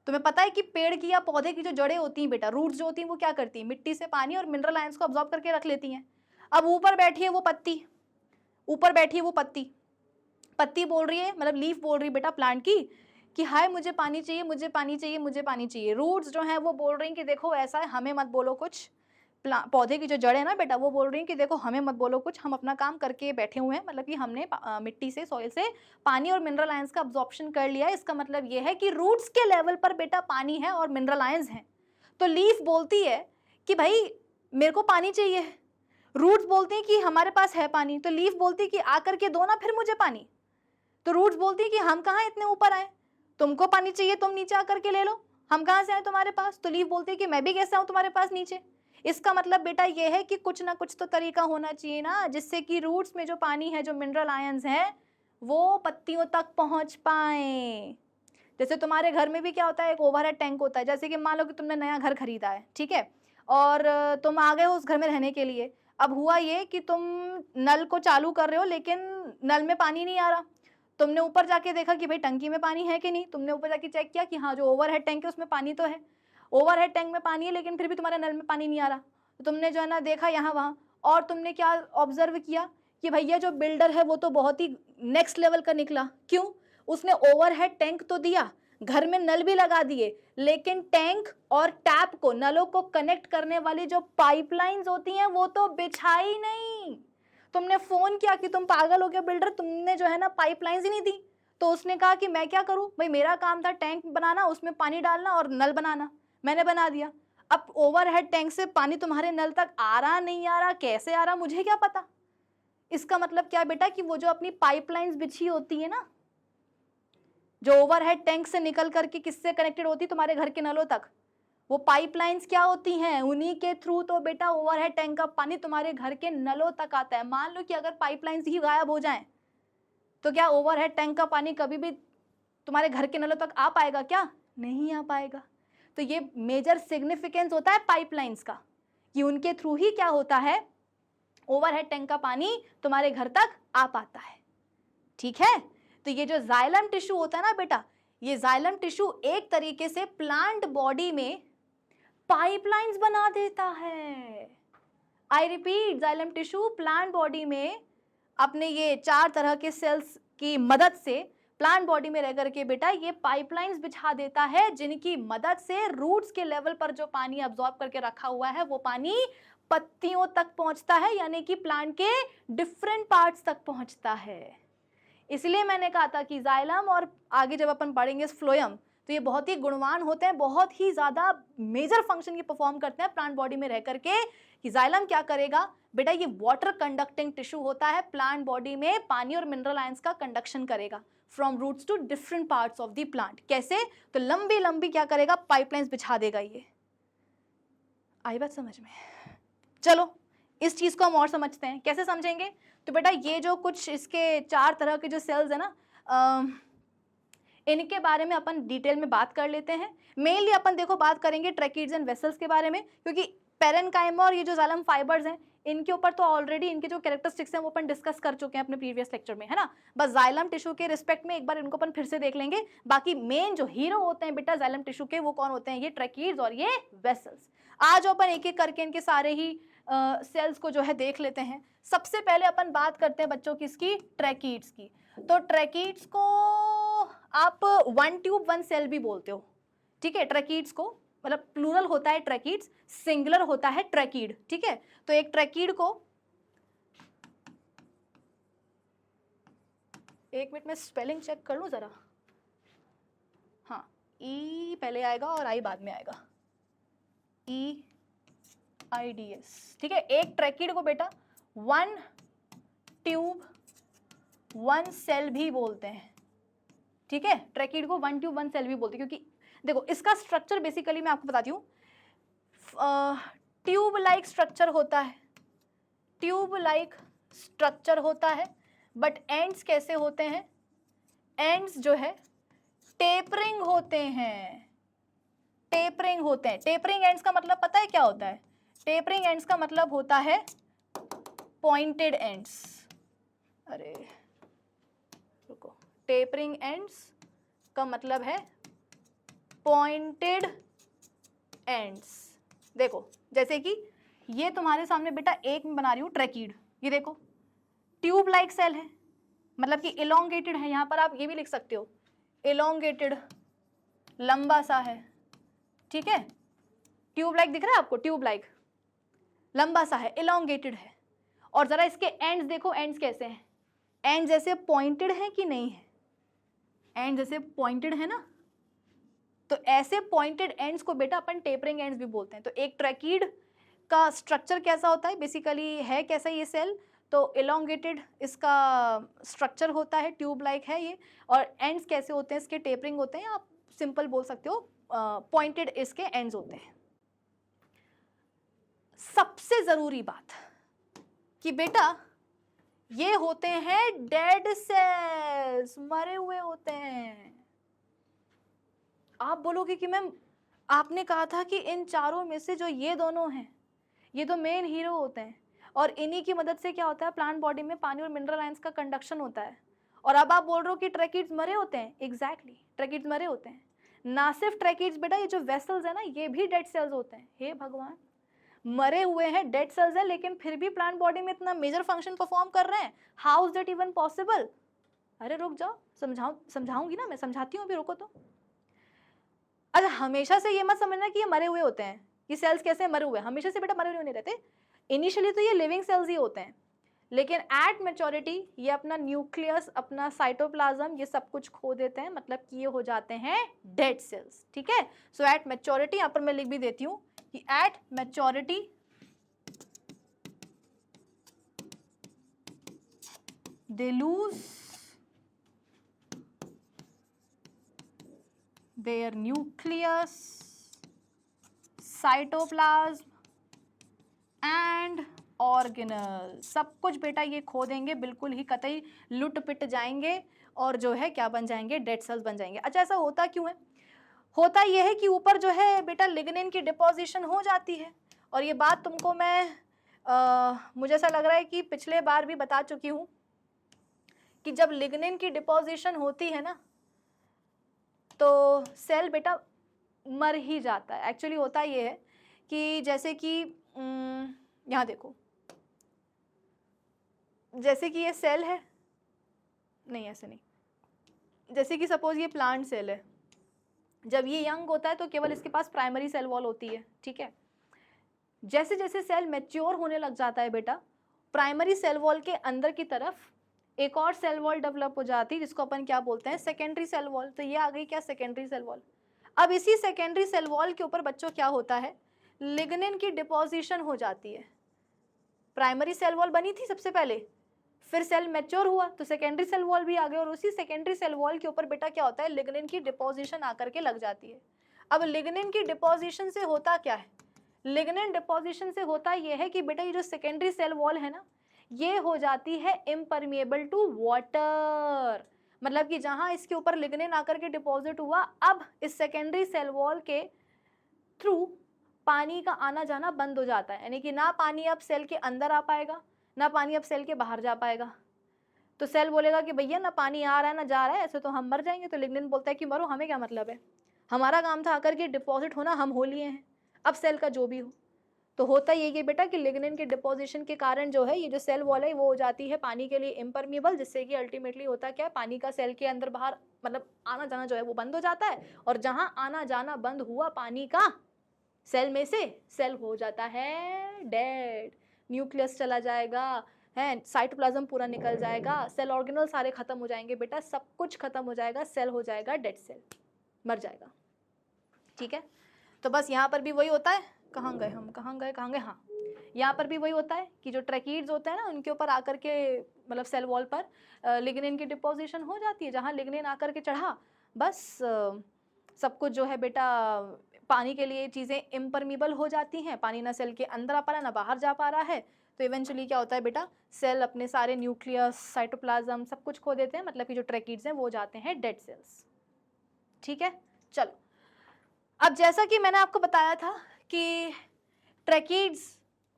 तुम्हें पता है कि पेड़ की या पौधे की जो जड़ें होती हैं बेटा, रूट्स जो होती हैं, वो क्या करती हैं? मिट्टी से पानी और मिनरल आयंस को अब्सॉर्ब करके रख लेती हैं। अब ऊपर बैठी है वो पत्ती, ऊपर बैठी है वो पत्ती बोल रही है, मतलब लीफ बोल रही है बेटा प्लांट की कि हाय मुझे पानी चाहिए, मुझे पानी चाहिए, मुझे पानी चाहिए। रूट्स जो हैं वो बोल रही हैं कि देखो ऐसा है, हमें मत बोलो कुछ। पौधे की जो जड़ है ना बेटा, वो बोल रही हैं कि देखो हमें मत बोलो कुछ, हम अपना काम करके बैठे हुए हैं, मतलब कि हमने मिट्टी से, सॉइल से पानी और मिनरल आयंस का अब्जॉर्प्शन कर लिया है। इसका मतलब ये है कि रूट्स के लेवल पर बेटा पानी है और मिनरल आयंस हैं। तो लीफ बोलती है कि भाई मेरे को पानी चाहिए, रूट्स बोलती हैं कि हमारे पास है पानी, तो लीफ बोलती है कि आकर के दो ना फिर मुझे पानी। तो रूट्स बोलती है कि हम कहाँ इतने ऊपर आए, तुमको पानी चाहिए तुम नीचे आकर के ले लो, हम कहाँ से आए तुम्हारे पास। तो लीफ बोलती है कि मैं भी कैसे आऊँ तुम्हारे पास नीचे। इसका मतलब बेटा ये है कि कुछ ना कुछ तो तरीका होना चाहिए ना, जिससे कि रूट्स में जो पानी है, जो मिनरल आयंस हैं, वो पत्तियों तक पहुँच पाए। जैसे तुम्हारे घर में भी क्या होता है, एक ओवरहेड टैंक होता है। जैसे कि मान लो कि तुमने नया घर खरीदा है, ठीक है, और तुम आ गए हो उस घर में रहने के लिए। अब हुआ ये कि तुम नल को चालू कर रहे हो, लेकिन नल में पानी नहीं आ रहा। तुमने ऊपर जाके देखा कि भाई टंकी में पानी है कि नहीं, तुमने ऊपर जाके चेक किया कि हाँ जो ओवरहेड टैंक है उसमें पानी तो है, ओवरहेड टैंक में पानी है, लेकिन फिर भी तुम्हारे नल में पानी नहीं आ रहा। तो तुमने जो है ना देखा यहाँ वहाँ, और तुमने क्या ऑब्जर्व किया कि भैया जो बिल्डर है वो तो बहुत ही नेक्स्ट लेवल का निकला। क्यों? उसने ओवरहेड टैंक तो दिया, घर में नल भी लगा दिए, लेकिन टैंक और टैप को, नलों को कनेक्ट करने वाली जो पाइपलाइंस होती हैं वो तो बिछाई नहीं। तुमने फोन किया कि तुम पागल हो गया बिल्डर, तुमने जो है ना पाइपलाइंस ही नहीं दी। तो उसने कहा कि मैं क्या करूं भाई, मेरा काम था टैंक बनाना, उसमें पानी डालना और नल बनाना, मैंने बना दिया। अब ओवरहेड टैंक से पानी तुम्हारे नल तक आ रहा नहीं आ रहा, कैसे आ रहा, मुझे क्या पता। इसका मतलब क्या बेटा कि वो जो अपनी पाइपलाइंस बिछी होती है ना, जो ओवरहेड टैंक से निकल करके किससे कनेक्टेड होती है, तुम्हारे घर के नलों तक, वो पाइपलाइंस क्या होती हैं, उन्हीं के थ्रू तो बेटा ओवरहेड टैंक का पानी तुम्हारे घर के नलों तक आता है। मान लो कि अगर पाइपलाइंस ही गायब हो जाएं तो क्या ओवरहेड टैंक का पानी कभी भी तुम्हारे घर के नलों तक आ पाएगा क्या? नहीं आ पाएगा। तो ये मेजर सिग्निफिकेंस होता है पाइपलाइंस का कि उनके थ्रू ही क्या होता है, ओवरहेड टैंक का पानी तुम्हारे घर तक आ पाता है। ठीक है, तो ये जो जाइलम टिश्यू होता है ना बेटा, ये जाइलम टिश्यू एक तरीके से प्लांट बॉडी में पाइपलाइंस बना देता है। I repeat, xylem tissue plant body में अपने ये 4 तरह के सेल्स की मदद से प्लांट बॉडी में रह करके बेटा ये पाइपलाइंस बिछा देता है, जिनकी मदद से रूट्स के लेवल पर जो पानी अब्सॉर्ब करके रखा हुआ है वो पानी पत्तियों तक पहुंचता है, यानी कि प्लांट के डिफरेंट पार्ट्स तक पहुंचता है। इसलिए मैंने कहा था कि जाइलम और आगे जब अपन पढ़ेंगे फ्लोएम तो ये बहुत ही गुणवान होते हैं, बहुत ही ज्यादा मेजर फंक्शन ये परफॉर्म करते हैं प्लांट बॉडी में रह करके। कि जाइलम क्या करेगा बेटा, ये वाटर कंडक्टिंग टिश्यू होता है, प्लांट बॉडी में पानी और मिनरल आयंस का कंडक्शन करेगा from roots to different parts of the plant. कैसे? तो लंबी लंबी क्या करेगा, पाइपलाइंस बिछा देगा। ये आई बात समझ में? चलो इस चीज को हम और समझते हैं। कैसे समझेंगे? तो बेटा ये जो कुछ इसके 4 तरह के जो सेल्स है ना, इनके बारे में अपन डिटेल में बात कर लेते हैं। मेनली अपन देखो बात करेंगे ट्रैकिड्स एंड वेसल्स के बारे में, क्योंकि पेरेन्काइमा और ये जो जाइलम फाइबर्स हैं इनके ऊपर तो ऑलरेडी इनके जो कैरेक्टरिस्टिक्स हैं वो अपन डिस्कस कर चुके हैं अपने प्रीवियस लेक्चर में, है ना। बस जाइलम टिश्यू के रिस्पेक्ट में एक बार इनको अपन फिर से देख लेंगे। बाकी मेन जो हीरो होते हैं बेटा जाइलम टिश्यू के वो कौन होते हैं, ये ट्रैकिड्स और ये वेसल्स। आज अपन एक एक करके इनके सारे ही सेल्स को जो है देख लेते हैं। सबसे पहले अपन बात करते हैं बच्चों की इसकी ट्रैकिड्स की। तो ट्रैकिड्स को आप 1 ट्यूब 1 सेल भी बोलते हो, ठीक है। ट्रैकिड्स को मतलब प्लूरल होता है ट्रैकिड्स, सिंगुलर होता है ट्रैकिड, ठीक है। तो एक ट्रैकिड को, एक मिनट में स्पेलिंग चेक कर लूं जरा। हाँ, ई पहले आएगा और आई बाद में आएगा, EIDS, ठीक है। एक ट्रैकिड को बेटा 1 ट्यूब 1 सेल भी बोलते हैं, ठीक है। ट्रैकिड को 1 ट्यूब 1 सेल भी बोलते हैं, क्योंकि देखो इसका स्ट्रक्चर बेसिकली मैं आपको बताती हूँ, ट्यूब लाइक स्ट्रक्चर होता है, ट्यूब लाइक स्ट्रक्चर होता है। बट एंड्स कैसे होते हैं? एंड्स जो है टेपरिंग होते हैं, टेपरिंग होते हैं। टेपरिंग एंड्स का मतलब पता है क्या होता है? टेपरिंग एंड्स का मतलब होता है पॉइंटेड एंड्स। अरे रुको, टेपरिंग एंड्स का मतलब है पॉइंटेड एंड्स। देखो जैसे कि ये तुम्हारे सामने बेटा एक में बना रही हूँ ट्रैकिड, ये देखो ट्यूब लाइक सेल है, मतलब कि इलोंगेटेड है। यहाँ पर आप ये भी लिख सकते हो इलोंगेटेड, लंबा सा है, ठीक है। ट्यूब लाइक दिख रहा है आपको? ट्यूब लाइक लंबा सा है, इलोंगेटेड है। और जरा इसके एंड्स देखो, एंड्स कैसे हैं? एंड जैसे पॉइंटेड है कि नहीं है? एंड जैसे पॉइंटेड है ना, तो ऐसे पॉइंटेड एंड्स को बेटा अपन टेपरिंग एंड्स भी बोलते हैं। तो एक ट्रैकिड का स्ट्रक्चर कैसा होता है, बेसिकली है कैसा ये सेल? तो इलोंगेटेड इसका स्ट्रक्चर होता है, ट्यूब लाइक है ये। और एंड्स कैसे होते हैं इसके? टेपरिंग होते हैं, आप सिंपल बोल सकते हो पॉइंटेड इसके एंड्स होते हैं। सबसे जरूरी बात कि बेटा ये होते हैं डेड सेल्स, मरे हुए होते हैं। आप बोलोगे कि मैम आपने कहा था कि इन चारों में से जो ये दोनों हैं ये तो मेन हीरो होते हैं, और इन्हीं की मदद से क्या होता है, प्लांट बॉडी में पानी और मिनरल आयंस का कंडक्शन होता है। और अब आप बोल रहे हो कि ट्रैकिड्स मरे होते हैं। एग्जैक्टली, ट्रैकिड्स मरे होते हैं। ना सिर्फ ट्रैकिड्स बेटा, ये जो वेसल्स है ना ये भी डेड सेल्स होते हैं। हे भगवान, मरे हुए हैं, डेड सेल्स है, लेकिन फिर भी प्लांट बॉडी में इतना मेजर फंक्शन परफॉर्म कर रहे हैं। How is that even possible? अरे रुक जाओ, समझाऊंगी ना मैं, समझाती हूँ अभी, रुको तो। अच्छा, हमेशा से ये मत समझना कि ये मरे हुए होते हैं। ये सेल्स कैसे मरे हुए? हमेशा से बेटा मरे हुए नहीं रहते। इनिशियली तो ये लिविंग सेल्स ही होते हैं, लेकिन एट मैच्योरिटी ये अपना न्यूक्लियस, अपना साइटोप्लाज्म, ये सब कुछ खो देते हैं, मतलब कि ये हो जाते हैं डेड सेल्स, ठीक है। सो एट मैच्योरिटी, यहाँ पर मैं लिख भी देती हूँ कि at maturity they lose their nucleus cytoplasm and organelle, सब कुछ बेटा ये खो देंगे, बिल्कुल ही कतई लुट पिट जाएंगे और जो है क्या बन जाएंगे, डेड सेल्स बन जाएंगे। अच्छा ऐसा होता क्यों है? होता यह है कि ऊपर जो है बेटा लिग्निन की डिपोजिशन हो जाती है, और ये बात तुमको मैं मुझे ऐसा लग रहा है कि पिछले बार भी बता चुकी हूँ कि जब लिग्निन की डिपोजिशन होती है ना तो सेल बेटा मर ही जाता है। एक्चुअली होता ये है कि जैसे कि यहाँ देखो, जैसे कि ये सेल है, नहीं ऐसे नहीं, जैसे कि सपोज ये प्लांट सेल है, जब ये यंग होता है तो केवल इसके पास प्राइमरी सेल वॉल होती है, ठीक है। जैसे जैसे सेल मैच्योर होने लग जाता है बेटा, प्राइमरी सेल वॉल के अंदर की तरफ एक और सेल वॉल डेवलप हो जाती है जिसको अपन क्या बोलते हैं, सेकेंडरी सेल वॉल। तो ये आ गई क्या, सेकेंडरी सेल वॉल। अब इसी सेकेंडरी सेल वॉल के ऊपर बच्चों क्या होता है, लिग्निन की डिपोजिशन हो जाती है। प्राइमरी सेल वॉल बनी थी सबसे पहले, फिर सेल मैच्योर हुआ तो सेकेंडरी सेल वॉल भी आ गए, और उसी सेकेंडरी सेल वॉल के ऊपर बेटा क्या होता है, लिग्निन की डिपोजिशन आकर के लग जाती है। अब लिग्निन की डिपोजिशन से होता क्या है, लिग्निन डिपोजिशन से होता यह है कि बेटा ये जो सेकेंडरी सेल वॉल है ना, ये हो जाती है इम्परमिएबल टू वाटर। मतलब कि जहां इसके ऊपर लिग्निन आकर के डिपॉजिट हुआ, अब इस सेकेंडरी सेल वॉल के थ्रू पानी का आना जाना बंद हो जाता है, यानी कि ना पानी अब सेल के अंदर आ पाएगा, ना पानी अब सेल के बाहर जा पाएगा। तो सेल बोलेगा कि भैया ना पानी आ रहा है ना जा रहा है, ऐसे तो हम मर जाएंगे। तो लिग्निन बोलता है कि मरो, हमें क्या मतलब है, हमारा काम था आकर के डिपॉजिट होना, हम हो लिए हैं, अब सेल का जो भी हो। तो होता यही है बेटा कि लिग्निन के डिपोजिशन के कारण जो है ये जो सेल वॉल है वो हो जाती है पानी के लिए इम्परमिएबल, जिससे कि अल्टीमेटली होता क्या है, पानी का सेल के अंदर बाहर मतलब आना जाना जो है वो बंद हो जाता है, और जहां आना जाना बंद हुआ पानी का सेल में से, सेल हो जाता है डेड। न्यूक्लियस चला जाएगा है, साइटोप्लाज्म पूरा निकल जाएगा, सेल ऑर्गेनल सारे खत्म हो जाएंगे बेटा, सब कुछ खत्म हो जाएगा, सेल हो जाएगा डेड सेल, मर जाएगा। ठीक है, तो बस यहाँ पर भी वही होता है। कहाँ गए हम, कहाँ गए, हाँ, यहाँ पर भी वही होता है कि जो ट्रैकीड्स होते हैं ना, उनके ऊपर आकर के मतलब सेल वॉल पर लिग्निन की डिपोजिशन हो जाती है। जहाँ लिग्निन आकर के चढ़ा, बस सब कुछ जो है बेटा पानी के लिए चीज़ें इम्परमिएबल हो जाती हैं, पानी ना सेल के अंदर आ पा रहा ना बाहर जा पा रहा है। तो इवेंचुअली क्या होता है बेटा, सेल अपने सारे न्यूक्लियस, साइटोप्लाज्म सब कुछ खो देते हैं, मतलब कि जो ट्रैकीड्स हैं वो जाते हैं डेड सेल्स। ठीक है, चलो अब जैसा कि मैंने आपको बताया था कि ट्रैकीड्स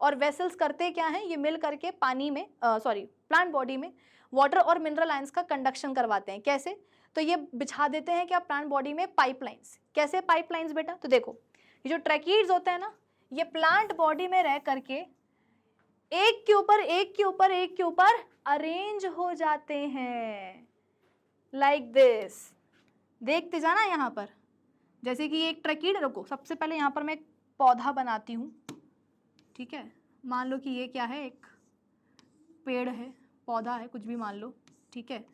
और वेसल्स करते क्या हैं, ये मिल करके पानी में प्लांट बॉडी में वाटर और मिनरल आयंस का कंडक्शन करवाते हैं। कैसे, तो ये बिछा देते हैं क्या प्लांट बॉडी में पाइपलाइंस। कैसे पाइपलाइंस बेटा, तो देखो ये जो ट्रैकीड्स होते हैं ना, ये प्लांट बॉडी में रह करके एक के ऊपर एक के ऊपर एक के ऊपर अरेंज हो जाते हैं लाइक दिस। देखते जाना यहाँ पर, जैसे कि एक ट्रैकीड, रुको सबसे पहले यहाँ पर मैं एक पौधा बनाती हूँ। ठीक है, मान लो कि ये क्या है, एक पेड़ है, पौधा है, कुछ भी मान लो। ठीक है,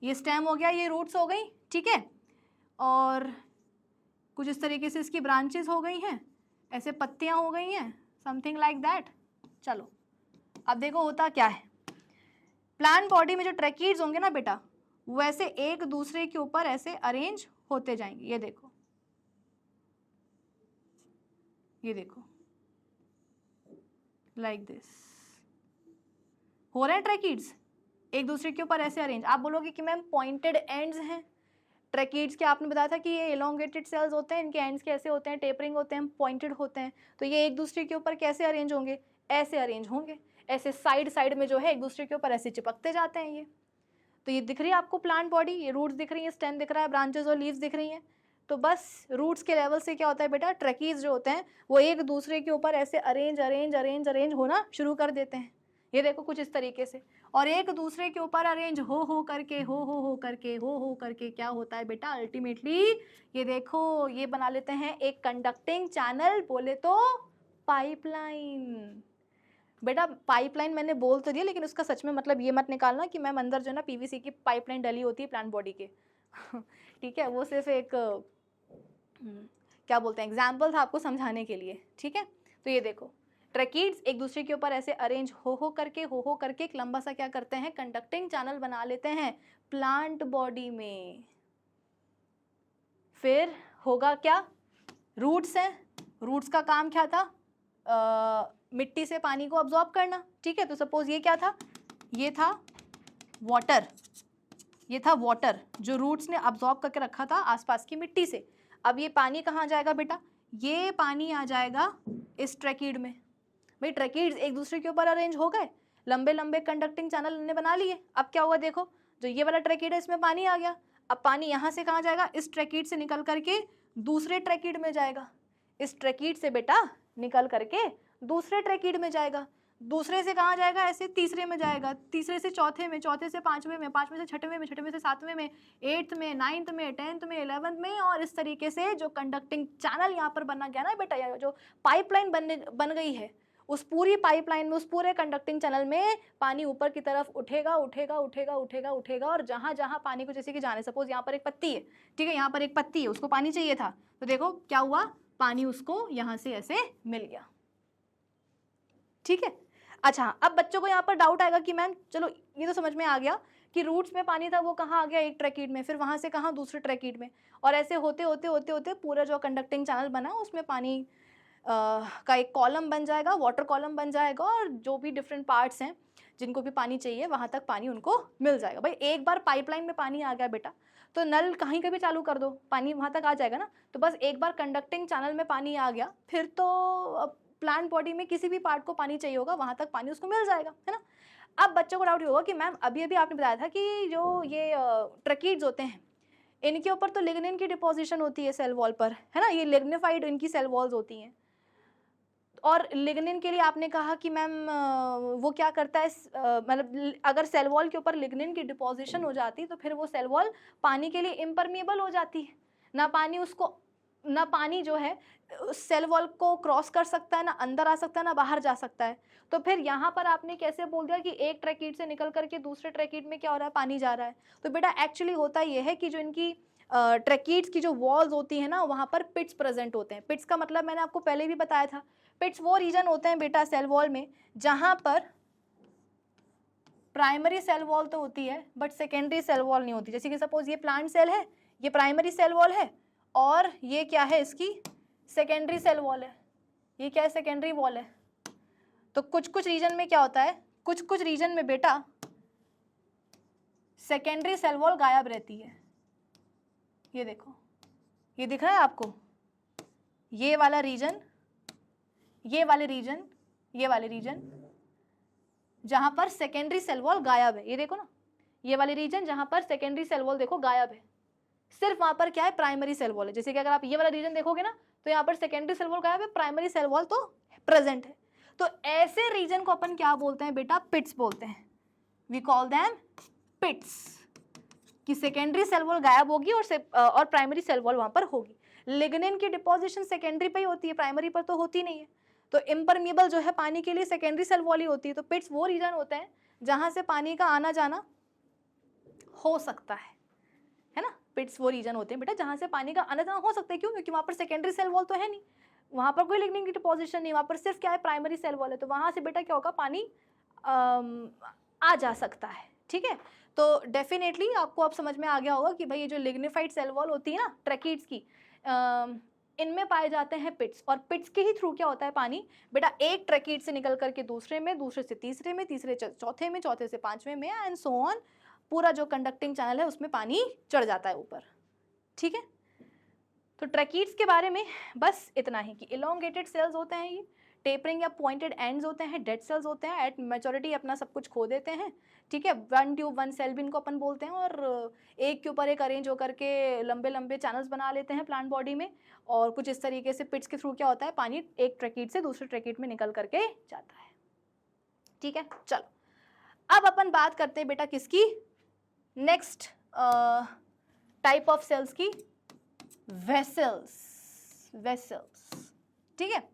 ये स्टेम हो गया, ये रूट्स हो गई, ठीक है, और कुछ इस तरीके से इसकी ब्रांचेस हो गई हैं, ऐसे पत्तियाँ हो गई हैं, समथिंग लाइक दैट। चलो अब देखो होता क्या है, प्लांट बॉडी में जो ट्रैकीड्स होंगे ना बेटा, वैसे एक दूसरे के ऊपर ऐसे अरेंज होते जाएंगे। ये देखो, ये देखो लाइक दिस हो रहे हैं ट्रैकीड्स एक दूसरे के ऊपर ऐसे अरेंज। आप बोलोगे कि मैम पॉइंटेड एंड्स हैं ट्रैकीड्स के, आपने बताया था कि ये एलोंगेटेड सेल्स होते हैं, इनके एंड्स कैसे होते हैं, टेपरिंग होते हैं, पॉइंटेड होते हैं। तो ये एक दूसरे के ऊपर कैसे अरेंज होंगे, ऐसे अरेंज होंगे, ऐसे साइड साइड में जो है एक दूसरे के ऊपर ऐसे चिपकते जाते हैं। ये तो ये दिख रही है आपको प्लांट बॉडी, ये रूट्स दिख रही है, स्टेम दिख रहा है, ब्रांचेस और लीव्स दिख रही हैं। तो बस रूट्स के लेवल से क्या होता है बेटा, ट्रैकीज जो होते हैं वो एक दूसरे के ऊपर ऐसे अरेंज अरेंज अरेंज अरेंज होना शुरू कर देते हैं। ये देखो कुछ इस तरीके से, और एक दूसरे के ऊपर अरेंज हो करके हो करके हो करके क्या होता है बेटा, अल्टीमेटली ये देखो ये बना लेते हैं एक कंडक्टिंग चैनल, बोले तो पाइपलाइन। बेटा पाइपलाइन मैंने बोल तो दिया, लेकिन उसका सच में मतलब ये मत निकालना कि मैम अंदर जो है ना पीवीसी की पाइपलाइन डली होती है प्लांट बॉडी के। ठीक है, वो सिर्फ एक क्या बोलते हैं एग्जाम्पल था आपको समझाने के लिए। ठीक है, तो ये देखो ट्रैकीड्स एक दूसरे के ऊपर ऐसे अरेंज हो करके एक लंबा सा क्या करते हैं, कंडक्टिंग चैनल बना लेते हैं प्लांट बॉडी में। फिर होगा क्या, रूट्स हैं, रूट्स का काम क्या था, मिट्टी से पानी को अब्जॉर्ब करना, ठीक है। तो सपोज ये क्या था, ये था वाटर, ये था वाटर जो रूट्स ने अब्जॉर्ब करके रखा था आसपास की मिट्टी से। अब ये पानी कहाँ जाएगा बेटा, ये पानी आ जाएगा इस ट्रैकीड में। भाई ट्रैकीड्स एक दूसरे के ऊपर अरेंज हो गए, लंबे लंबे कंडक्टिंग चैनल ने बना लिए। अब क्या होगा देखो, जो ये वाला ट्रैकीड है इसमें पानी आ गया, अब पानी यहाँ से कहाँ जाएगा, इस ट्रैकीड से निकल करके दूसरे ट्रैकीड में जाएगा, इस ट्रैकीड से बेटा निकल करके दूसरे ट्रैकीड में जाएगा, दूसरे से कहाँ जाएगा, ऐसे तीसरे में जाएगा, तीसरे से चौथे में, चौथे से पांचवें में, पांचवें से छठवें में, छठवें से सातवें में, 8th में, 9th में, 10th में, 11th में, और इस तरीके से जो कंडक्टिंग चैनल यहाँ पर बना गया ना बेटा, या जो पाइपलाइन बन गई है, उस पूरी पाइपलाइन में, उस पूरे कंडक्टिंग चैनल में पानी ऊपर की तरफ उठेगा उठेगा उठेगा उठेगा उठेगा, और जहाँ जहाँ पानी को जैसे कि जाने, सपोज यहाँ पर एक पत्ती है, ठीक है, यहाँ पर एक पत्ती है, उसको पानी चाहिए था, तो देखो क्या हुआ, पानी उसको यहाँ से ऐसे मिल गया, ठीक है। अच्छा, अब बच्चों को यहाँ पर डाउट आएगा कि मैम चलो ये तो समझ में आ गया कि रूट्स में पानी था वो कहाँ आ गया, एक ट्रैकीड में, फिर वहाँ से कहाँ, दूसरे ट्रैकीड में, और ऐसे होते होते होते होते पूरा जो कंडक्टिंग चैनल बना उसमें पानी का एक कॉलम बन जाएगा, वाटर कॉलम बन जाएगा, और जो भी डिफरेंट पार्ट्स हैं जिनको भी पानी चाहिए वहाँ तक पानी उनको मिल जाएगा। भाई एक बार पाइपलाइन में पानी आ गया बेटा, तो नल कहीं का भी चालू कर दो, पानी वहाँ तक आ जाएगा ना। तो बस एक बार कंडक्टिंग चैनल में पानी आ गया, फिर तो प्लांट बॉडी में किसी भी पार्ट को पानी चाहिए होगा वहाँ तक पानी उसको मिल जाएगा, है ना। अब बच्चों को डाउट होगा कि मैम अभी अभी आपने बताया था कि जो ये ट्रैकीड्स होते हैं इनके ऊपर तो लिग्निन की डिपोजिशन होती है सेल वॉल पर, है ना, ये लिग्निफाइड इनकी सेल वॉल्स होती हैं, और लिग्निन के लिए आपने कहा कि मैम वो क्या करता है, मतलब अगर सेल वॉल के ऊपर लिग्निन की डिपोजिशन हो जाती तो फिर वो सेल वॉल पानी के लिए इम्परमिएबल हो जाती है, ना पानी उसको, ना पानी जो है सेल वॉल को क्रॉस कर सकता है, ना अंदर आ सकता है, ना बाहर जा सकता है। तो फिर यहाँ पर आपने कैसे बोल दिया कि एक ट्रैकीड से निकल करके दूसरे ट्रैकीड में क्या हो रहा है, पानी जा रहा है। तो बेटा एक्चुअली होता यह है कि जो इनकी ट्रैकीड्स की जो वॉल्स होती है ना वहाँ पर पिट्स प्रेजेंट होते हैं। पिट्स का मतलब मैंने आपको पहले भी बताया था, पिट्स वो रीजन होते हैं बेटा सेल वॉल में जहाँ पर प्राइमरी सेल वॉल तो होती है बट सेकेंडरी सेल वॉल नहीं होती। जैसे कि सपोज ये प्लांट सेल है, ये प्राइमरी सेल वॉल है, और ये क्या है, इसकी सेकेंडरी सेल वॉल है, ये क्या है, सेकेंडरी वॉल है। तो कुछ कुछ रीजन में क्या होता है, कुछ कुछ रीजन में बेटा सेकेंडरी सेल वॉल गायब रहती है। ये देखो, ये दिख रहा है आपको, ये वाला रीजन, ये वाले रीजन, ये वाले रीजन जहां पर सेकेंडरी सेल वॉल गायब है, ये देखो ना, ये वाले रीजन जहां पर सेकेंडरी सेल वॉल देखो गायब है, सिर्फ वहां पर क्या है, प्राइमरी सेल वॉल है। जैसे कि अगर आप ये वाला रीजन देखोगे ना तो यहाँ पर सेकेंडरी सेल वॉल गायब है, प्राइमरी सेल वॉल तो प्रेजेंट है। तो ऐसे रीजन को अपन क्या बोलते हैं बेटा, पिट्स बोलते हैं। वी कॉल देम पिट्स, कि सेकेंडरी सेल वॉल गायब होगी और प्राइमरी सेल वॉल वहां पर होगी। लिग्निन की डिपोजिशन सेकेंडरी पे ही होती है, प्राइमरी पर तो होती नहीं है। तो इम्परमिएबल जो है पानी के लिए सेकेंडरी सेल वॉल ही होती है। तो पिट्स वो रीजन होते हैं जहां से पानी का आना जाना हो सकता है ना। पिट्स वो रीजन होते हैं बेटा जहां से पानी का आना जाना हो सकता है। क्यों? क्योंकि वहां पर सेकेंडरी सेल वॉल तो है नहीं, वहां पर कोई लिग्निन की डिपोजिशन नहीं, वहां पर सिर्फ क्या है, प्राइमरी सेल वॉल है। तो वहां से बेटा क्या होगा, पानी आ जा सकता है, ठीक है। तो डेफिनेटली आपको अब समझ में आ गया होगा कि भाई ये जो लिग्निफाइड सेल वॉल होती है ना ट्रैकीड्स की, इनमें पाए जाते हैं पिट्स, और पिट्स के ही थ्रू क्या होता है पानी बेटा एक ट्रैकीड से निकल करके दूसरे में, दूसरे से तीसरे में, तीसरे चौथे में, चौथे से पांचवें में, एंड सो ऑन, पूरा जो कंडक्टिंग चैनल है उसमें पानी चढ़ जाता है ऊपर, ठीक है। तो ट्रैकीड्स के बारे में बस इतना ही कि इलोंगेटेड सेल्स होते हैं, ये टेपरिंग या पॉइंटेड एंड्स होते हैं, डेड सेल्स होते हैं, एट मैच्योरिटी अपना सब कुछ खो देते हैं, ठीक है। वन ट्यूब वन सेल भी इनको अपन बोलते हैं, और एक के ऊपर एक अरेंज होकर के लंबे लंबे चैनल्स बना लेते हैं प्लांट बॉडी में, और कुछ इस तरीके से पिट्स के थ्रू क्या होता है, पानी एक ट्रैकीड से दूसरे ट्रैकीड में निकल करके जाता है, ठीक है। चलो अब अपन बात करते हैं बेटा किसकी, नेक्स्ट टाइप ऑफ सेल्स की, वेसल्स, ठीक है।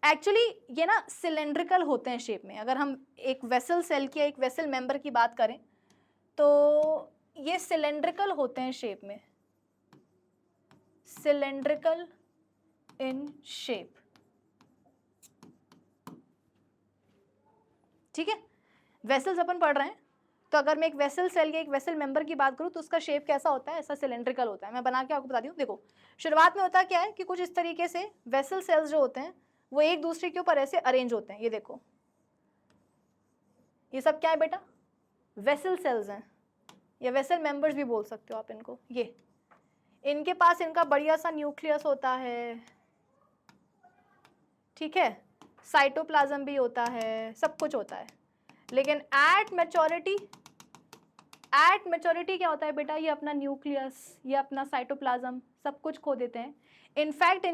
एक्चुअली ये ना सिलेंड्रिकल होते हैं शेप में। अगर हम एक वेसल सेल की, एक वेसल मेंबर की बात करें तो ये सिलेंड्रिकल होते हैं शेप में, सिलेंड्रिकल इन शेप, ठीक है। वेसल्स अपन पढ़ रहे हैं तो अगर मैं एक वेसल सेल या एक वेसल मेंबर की बात करूँ तो उसका शेप कैसा होता है, ऐसा सिलेंड्रिकल होता है। मैं बना के आपको बता दूँ, देखो शुरुआत में होता क्या है कि कुछ इस तरीके से वेसल सेल्स जो होते हैं वो एक दूसरे के ऊपर ऐसे अरेंज होते हैं। ये देखो, ये सब क्या है बेटा, वेसल सेल्स हैं या वेसल मेंबर्स भी बोल सकते हो आप इनको। ये इनके पास इनका बढ़िया सा न्यूक्लियस होता है, ठीक है, साइटोप्लाज्म भी होता है, सब कुछ होता है। लेकिन एट मैच्योरिटी क्या होता है बेटा, ये अपना न्यूक्लियस, ये अपना साइटोप्लाज्म सब कुछ खो देते हैं। इनफैक्ट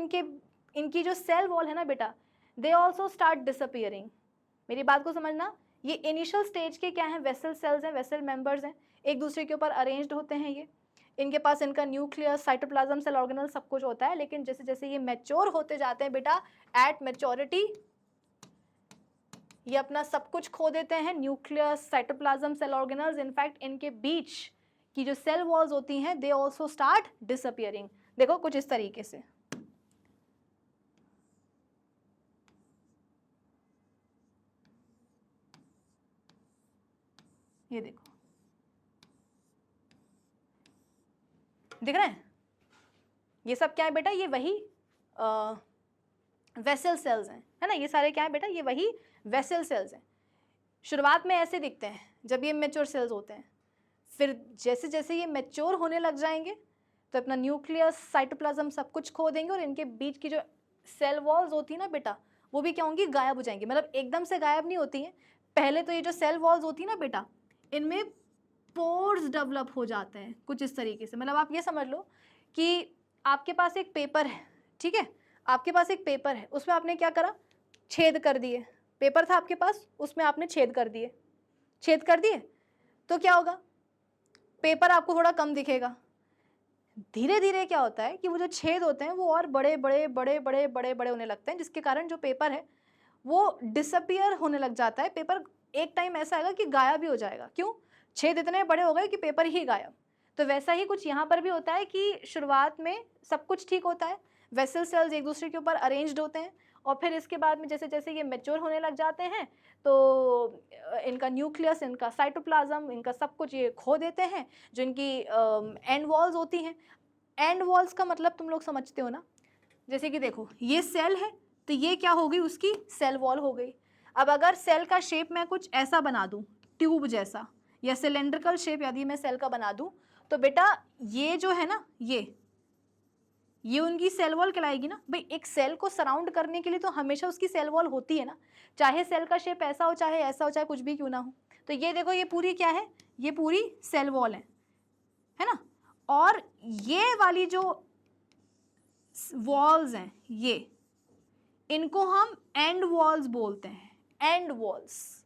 इनकी जो सेल वॉल है ना बेटा, दे ऑल्सो स्टार्ट डिसअपियरिंग। मेरी बात को समझना, ये इनिशियल स्टेज के क्या है, वेसल सेल्स हैं, वेसल मेंबर्स हैं, एक दूसरे के ऊपर अरेंज्ड होते हैं। ये इनके पास इनका न्यूक्लियस, साइटोप्लाज्म, सेल ऑर्गेनल सब कुछ होता है। लेकिन जैसे जैसे ये मैच्योर होते जाते हैं बेटा, एट मैच्योरिटी ये अपना सब कुछ खो देते हैं, nucleus, cytoplasm, cell organelles. In fact इनके बीच की जो सेल वॉल्स होती हैं दे ऑल्सो स्टार्ट डिसअपियरिंग। देखो कुछ इस तरीके से, ये देखो, दिख रहे हैं, ये सब क्या है बेटा, ये वही वेसल सेल्स हैं, है ना। ये सारे क्या है बेटा, ये वही वेसल सेल्स हैं। शुरुआत में ऐसे दिखते हैं जब ये मैच्योर सेल्स होते हैं, फिर जैसे जैसे ये मैच्योर होने लग जाएंगे तो अपना न्यूक्लियस, साइटोप्लाज्म सब कुछ खो देंगे और इनके बीच की जो सेल वॉल्स होती है ना बेटा, वो भी क्या होंगी, गायब हो जाएंगी। मतलब एकदम से गायब नहीं होती हैं, पहले तो ये जो सेल वॉल्स होती है ना बेटा, इनमें पोर्स डेवलप हो जाते हैं कुछ इस तरीके से। मतलब आप ये समझ लो कि आपके पास एक पेपर है, ठीक है, आपके पास एक पेपर है, उसमें आपने क्या करा, छेद कर दिए। पेपर था आपके पास, उसमें आपने छेद कर दिए, छेद कर दिए तो क्या होगा, पेपर आपको थोड़ा कम दिखेगा। धीरे धीरे क्या होता है कि वो जो छेद होते हैं वो और बड़े बड़े बड़े बड़े बड़े बड़े होने लगते हैं, जिसके कारण जो पेपर है वो डिसअपियर होने लग जाता है। पेपर एक टाइम ऐसा आएगा कि गायब ही हो जाएगा। क्यों, छेद इतने बड़े हो गए कि पेपर ही गायब। तो वैसा ही कुछ यहाँ पर भी होता है कि शुरुआत में सब कुछ ठीक होता है, वेसल सेल्स एक दूसरे के ऊपर अरेंज्ड होते हैं, और फिर इसके बाद में जैसे जैसे ये मैच्योर होने लग जाते हैं तो इनका न्यूक्लियस, इनका साइटोप्लाज्म, इनका सब कुछ ये खो देते हैं। जो इनकी एंड वॉल्स होती हैं, एंड वॉल्स का मतलब तुम लोग समझते हो ना, जैसे कि देखो ये सेल है तो ये क्या हो गई, उसकी सेल वॉल हो गई। अब अगर सेल का शेप मैं कुछ ऐसा बना दूं, ट्यूब जैसा या सिलेंड्रिकल शेप यदि मैं सेल का बना दूं, तो बेटा ये जो है ना, ये उनकी सेल वॉल कहलाएगी ना। भाई एक सेल को सराउंड करने के लिए तो हमेशा उसकी सेल वॉल होती है ना, चाहे सेल का शेप ऐसा हो, चाहे ऐसा हो, चाहे कुछ भी क्यों ना हो। तो ये देखो, ये पूरी क्या है, ये पूरी सेल वॉल है ना। और ये वाली जो वॉल्स हैं, ये इनको हम एंड वॉल्स बोलते हैं, एंड वॉल्स।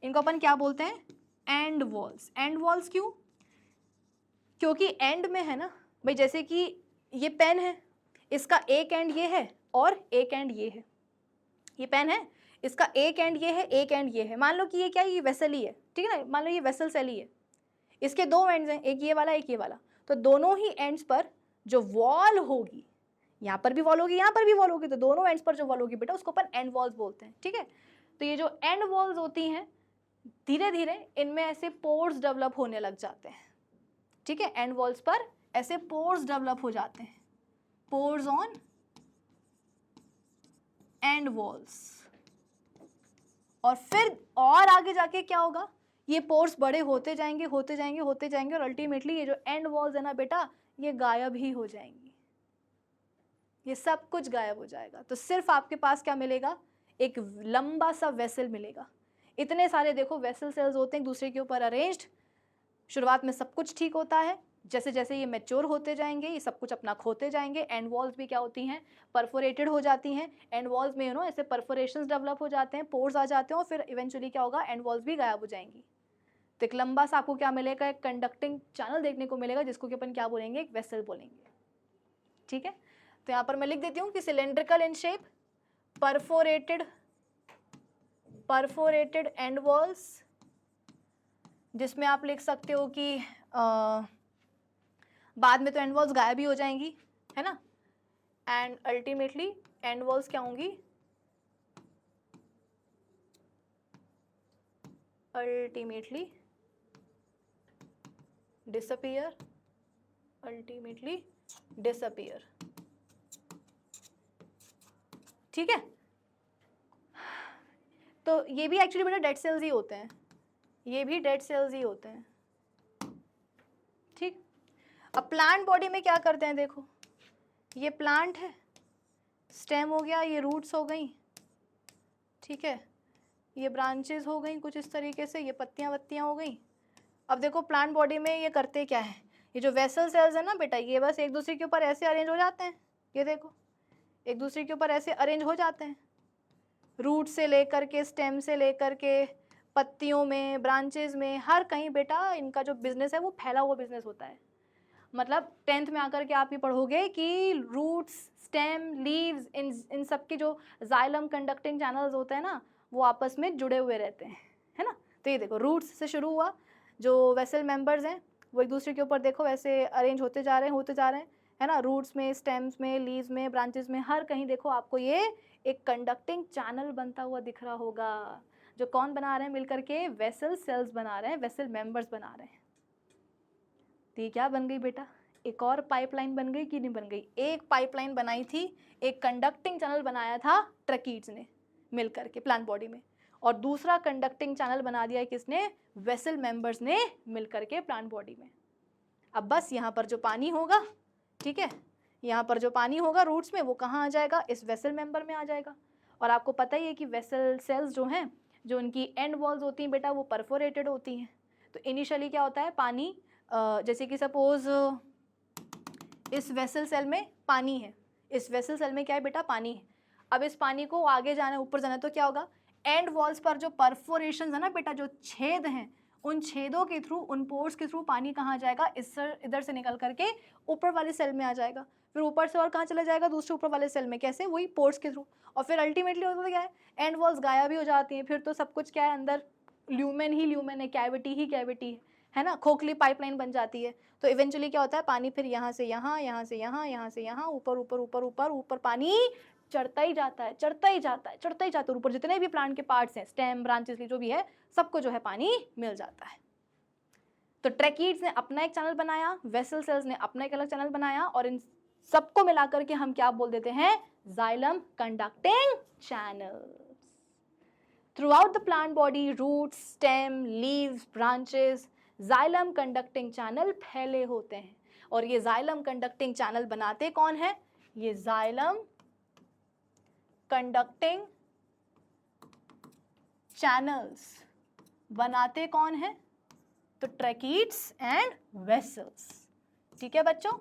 इनको अपन क्या बोलते हैं, एंड वॉल्स। एंड वॉल्स क्यों, क्योंकि एंड में है ना भाई, जैसे कि ये पेन है, इसका एक एंड ये है और एक एंड ये है। ये पेन है, इसका एक एंड ये है, एक एंड ये है। मान लो कि ये क्या है, ये वेसल ही है, ठीक है ना, मान लो ये वेसल सेल ही है, इसके दो एंड्स हैं, एक ये वाला एक ये वाला। तो दोनों ही एंड्स पर जो वॉल होगी, यहाँ पर भी वॉल होगी, यहाँ पर भी वॉल होगी, तो दोनों एंड्स पर जो वॉल होगी बेटा उसको अपन एंड वॉल्स बोलते हैं, ठीक है। तो ये जो एंड वॉल्स होती हैं, धीरे धीरे इनमें ऐसे पोर्स डेवलप होने लग जाते हैं, ठीक है। एंड वॉल्स पर ऐसे पोर्स डेवलप हो जाते हैं, पोर्स ऑन एंड वॉल्स। और फिर और आगे जाके क्या होगा, ये पोर्स बड़े होते जाएंगे, होते जाएंगे, होते जाएंगे, और अल्टीमेटली ये जो एंड वॉल्स है ना बेटा, ये गायब ही हो जाएंगी, ये सब कुछ गायब हो जाएगा। तो सिर्फ आपके पास क्या मिलेगा, एक लंबा सा वेसल मिलेगा। इतने सारे देखो वेसल सेल्स होते हैं दूसरे के ऊपर अरेंज्ड। शुरुआत में सब कुछ ठीक होता है, जैसे जैसे ये मैच्योर होते जाएंगे ये सब कुछ अपना खोते जाएंगे। एंड वॉल्स भी क्या होती हैं, परफोरेटेड हो जाती हैं। एंड वॉल्स में ऐसे परफोरेशंस डेवलप हो जाते हैं, पोर्स आ जाते हैं, और फिर इवेंचुअली क्या होगा, एंड वॉल्स भी गायब हो जाएंगी। तो एक लंबा सा आपको क्या मिलेगा, एक कंडक्टिंग चैनल देखने को मिलेगा, जिसको कि अपन क्या बोलेंगे, एक वेसल बोलेंगे, ठीक है। तो यहाँ पर मैं लिख देती हूँ कि cylindrical in shape, perforated and walls, जिसमें आप लिख सकते हो कि बाद में तो एंड वॉल्स गायब ही हो जाएंगी, है ना। एंड अल्टीमेटली एंड वॉल्स क्या होंगी, अल्टीमेटली डिसअपियर, अल्टीमेटली डिसअपियर। ठीक है, तो ये भी एक्चुअली बेटा डेड सेल्स ही होते हैं, ये भी डेड सेल्स ही होते हैं। ठीक, अब प्लांट बॉडी में क्या करते हैं, देखो ये प्लांट है, स्टेम हो गया, ये रूट्स हो गई, ठीक है, ये ब्रांचेस हो गई कुछ इस तरीके से, ये पत्तियां वत्तियां हो गई। अब देखो प्लांट बॉडी में ये करते क्या है, ये जो वेसल सेल्स है ना बेटा, ये बस एक दूसरे के ऊपर ऐसे अरेंज हो जाते हैं, ये देखो एक दूसरे के ऊपर ऐसे अरेंज हो जाते हैं, रूट से लेकर के, स्टेम से लेकर के, पत्तियों में, ब्रांचेस में, हर कहीं बेटा इनका जो बिजनेस है वो फैला हुआ बिजनेस होता है। मतलब 10th में आकर के आप ये पढ़ोगे कि रूट्स, स्टेम, लीव्स, इन सब के जो जाइलम कंडक्टिंग चैनल्स होते हैं ना, वो आपस में जुड़े हुए रहते हैं, है ना। तो ये देखो रूट्स से शुरू हुआ, जो वेसल मेंबर्स हैं वो एक दूसरे के ऊपर देखो वैसे अरेंज होते जा रहे हैं, है ना, रूट्स में, स्टेम्स में, लीव्स में, ब्रांचेस में, हर कहीं देखो आपको ये एक कंडक्टिंग चैनल बनता हुआ दिख रहा होगा, जो कौन बना रहे हैं मिलकर के, वेसल सेल्स बना रहे हैं, वेसल मेंबर्स बना रहे हैं। तो ये क्या बन गई बेटा, एक और पाइपलाइन बन गई कि नहीं बन गई। एक पाइपलाइन बनाई थी, एक कंडक्टिंग चैनल बनाया था ट्रकीड्स ने मिलकर के प्लांट बॉडी में, और दूसरा कंडक्टिंग चैनल बना दिया है किसने, वेसल मेंबर्स ने मिलकर के प्लांट बॉडी में। अब बस यहाँ पर जो पानी होगा, ठीक है, यहाँ पर जो पानी होगा रूट्स में, वो कहाँ आ जाएगा, इस वेसल मेंबर में आ जाएगा। और आपको पता ही है कि वेसल सेल्स जो हैं, जो उनकी एंड वॉल्स होती हैं बेटा, वो परफोरेटेड होती हैं। तो इनिशियली क्या होता है, पानी जैसे कि सपोज इस वेसल सेल में पानी है, इस वेसल सेल में क्या है बेटा, पानी है। अब इस पानी को आगे जाना है, ऊपर जाना है, तो क्या होगा, एंड वॉल्स पर जो परफोरेशन है ना बेटा, जो छेद हैं, उन छेदों के थ्रू, उन पोर्स के थ्रू पानी कहाँ जाएगा, इधर से निकल करके ऊपर वाले सेल में आ जाएगा, फिर ऊपर से और कहाँ चला जाएगा, दूसरे ऊपर वाले सेल में, कैसे, वही पोर्स के थ्रू। और फिर अल्टीमेटली होता क्या है, एंड वॉल्स गायब भी हो जाती हैं, फिर तो सब कुछ क्या है, अंदर ल्यूमेन ही ल्यूमेन है, कैविटी ही कैविटी है ना, खोखली पाइपलाइन बन जाती है। तो इवेंचुअली क्या होता है, पानी फिर यहाँ से यहाँ, यहाँ से यहाँ, यहाँ से यहाँ, ऊपर ऊपर ऊपर ऊपर ऊपर पानी चढ़ता ही जाता है, चढ़ता ही जाता है, चढ़ता ही जाता है, ऊपर जितने भी प्लांट के पार्ट्स हैं, स्टेम, ब्रांचेस, जो भी है, सबको जो है पानी मिल जाता है। तो ट्रैकीड्स ने अपना एक चैनल बनाया, वेसल सेल्स ने अपना एक अलग चैनल बनाया, और इन सबको मिलाकर के हम क्या बोल देते हैं, xylem conducting channels. Throughout the plant body, roots, stem, leaves, branches, xylem conducting channel फैले होते हैं। और ये जाइलम कंडक्टिंग चैनल बनाते कौन है, ये जाइलम कंडक्टिंग चैनल्स बनाते कौन है, तो ट्रैकीड्स एंड वेसल्स। ठीक है बच्चों,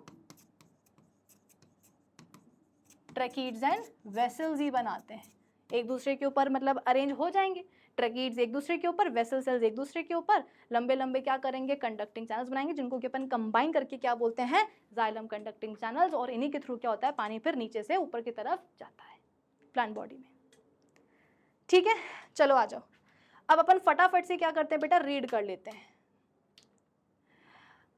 ट्रैकीड्स एंड वेसल्स ही बनाते हैं, एक दूसरे के ऊपर मतलब अरेंज हो जाएंगे, ट्रैकीड्स एक दूसरे के ऊपर, वेसल सेल्स एक दूसरे के ऊपर, लंबे लंबे क्या करेंगे, कंडक्टिंग चैनल्स बनाएंगे, जिनको कि अपन कंबाइन करके क्या बोलते हैं, जाइलम कंडक्टिंग चैनल्स। और इन्हीं के थ्रू क्या होता है, पानी फिर नीचे से ऊपर की तरफ जाता है प्लांट बॉडी में। ठीक है, चलो आ जाओ, अब अपन फटाफट से क्या करते हैं बेटा, रीड कर लेते हैं।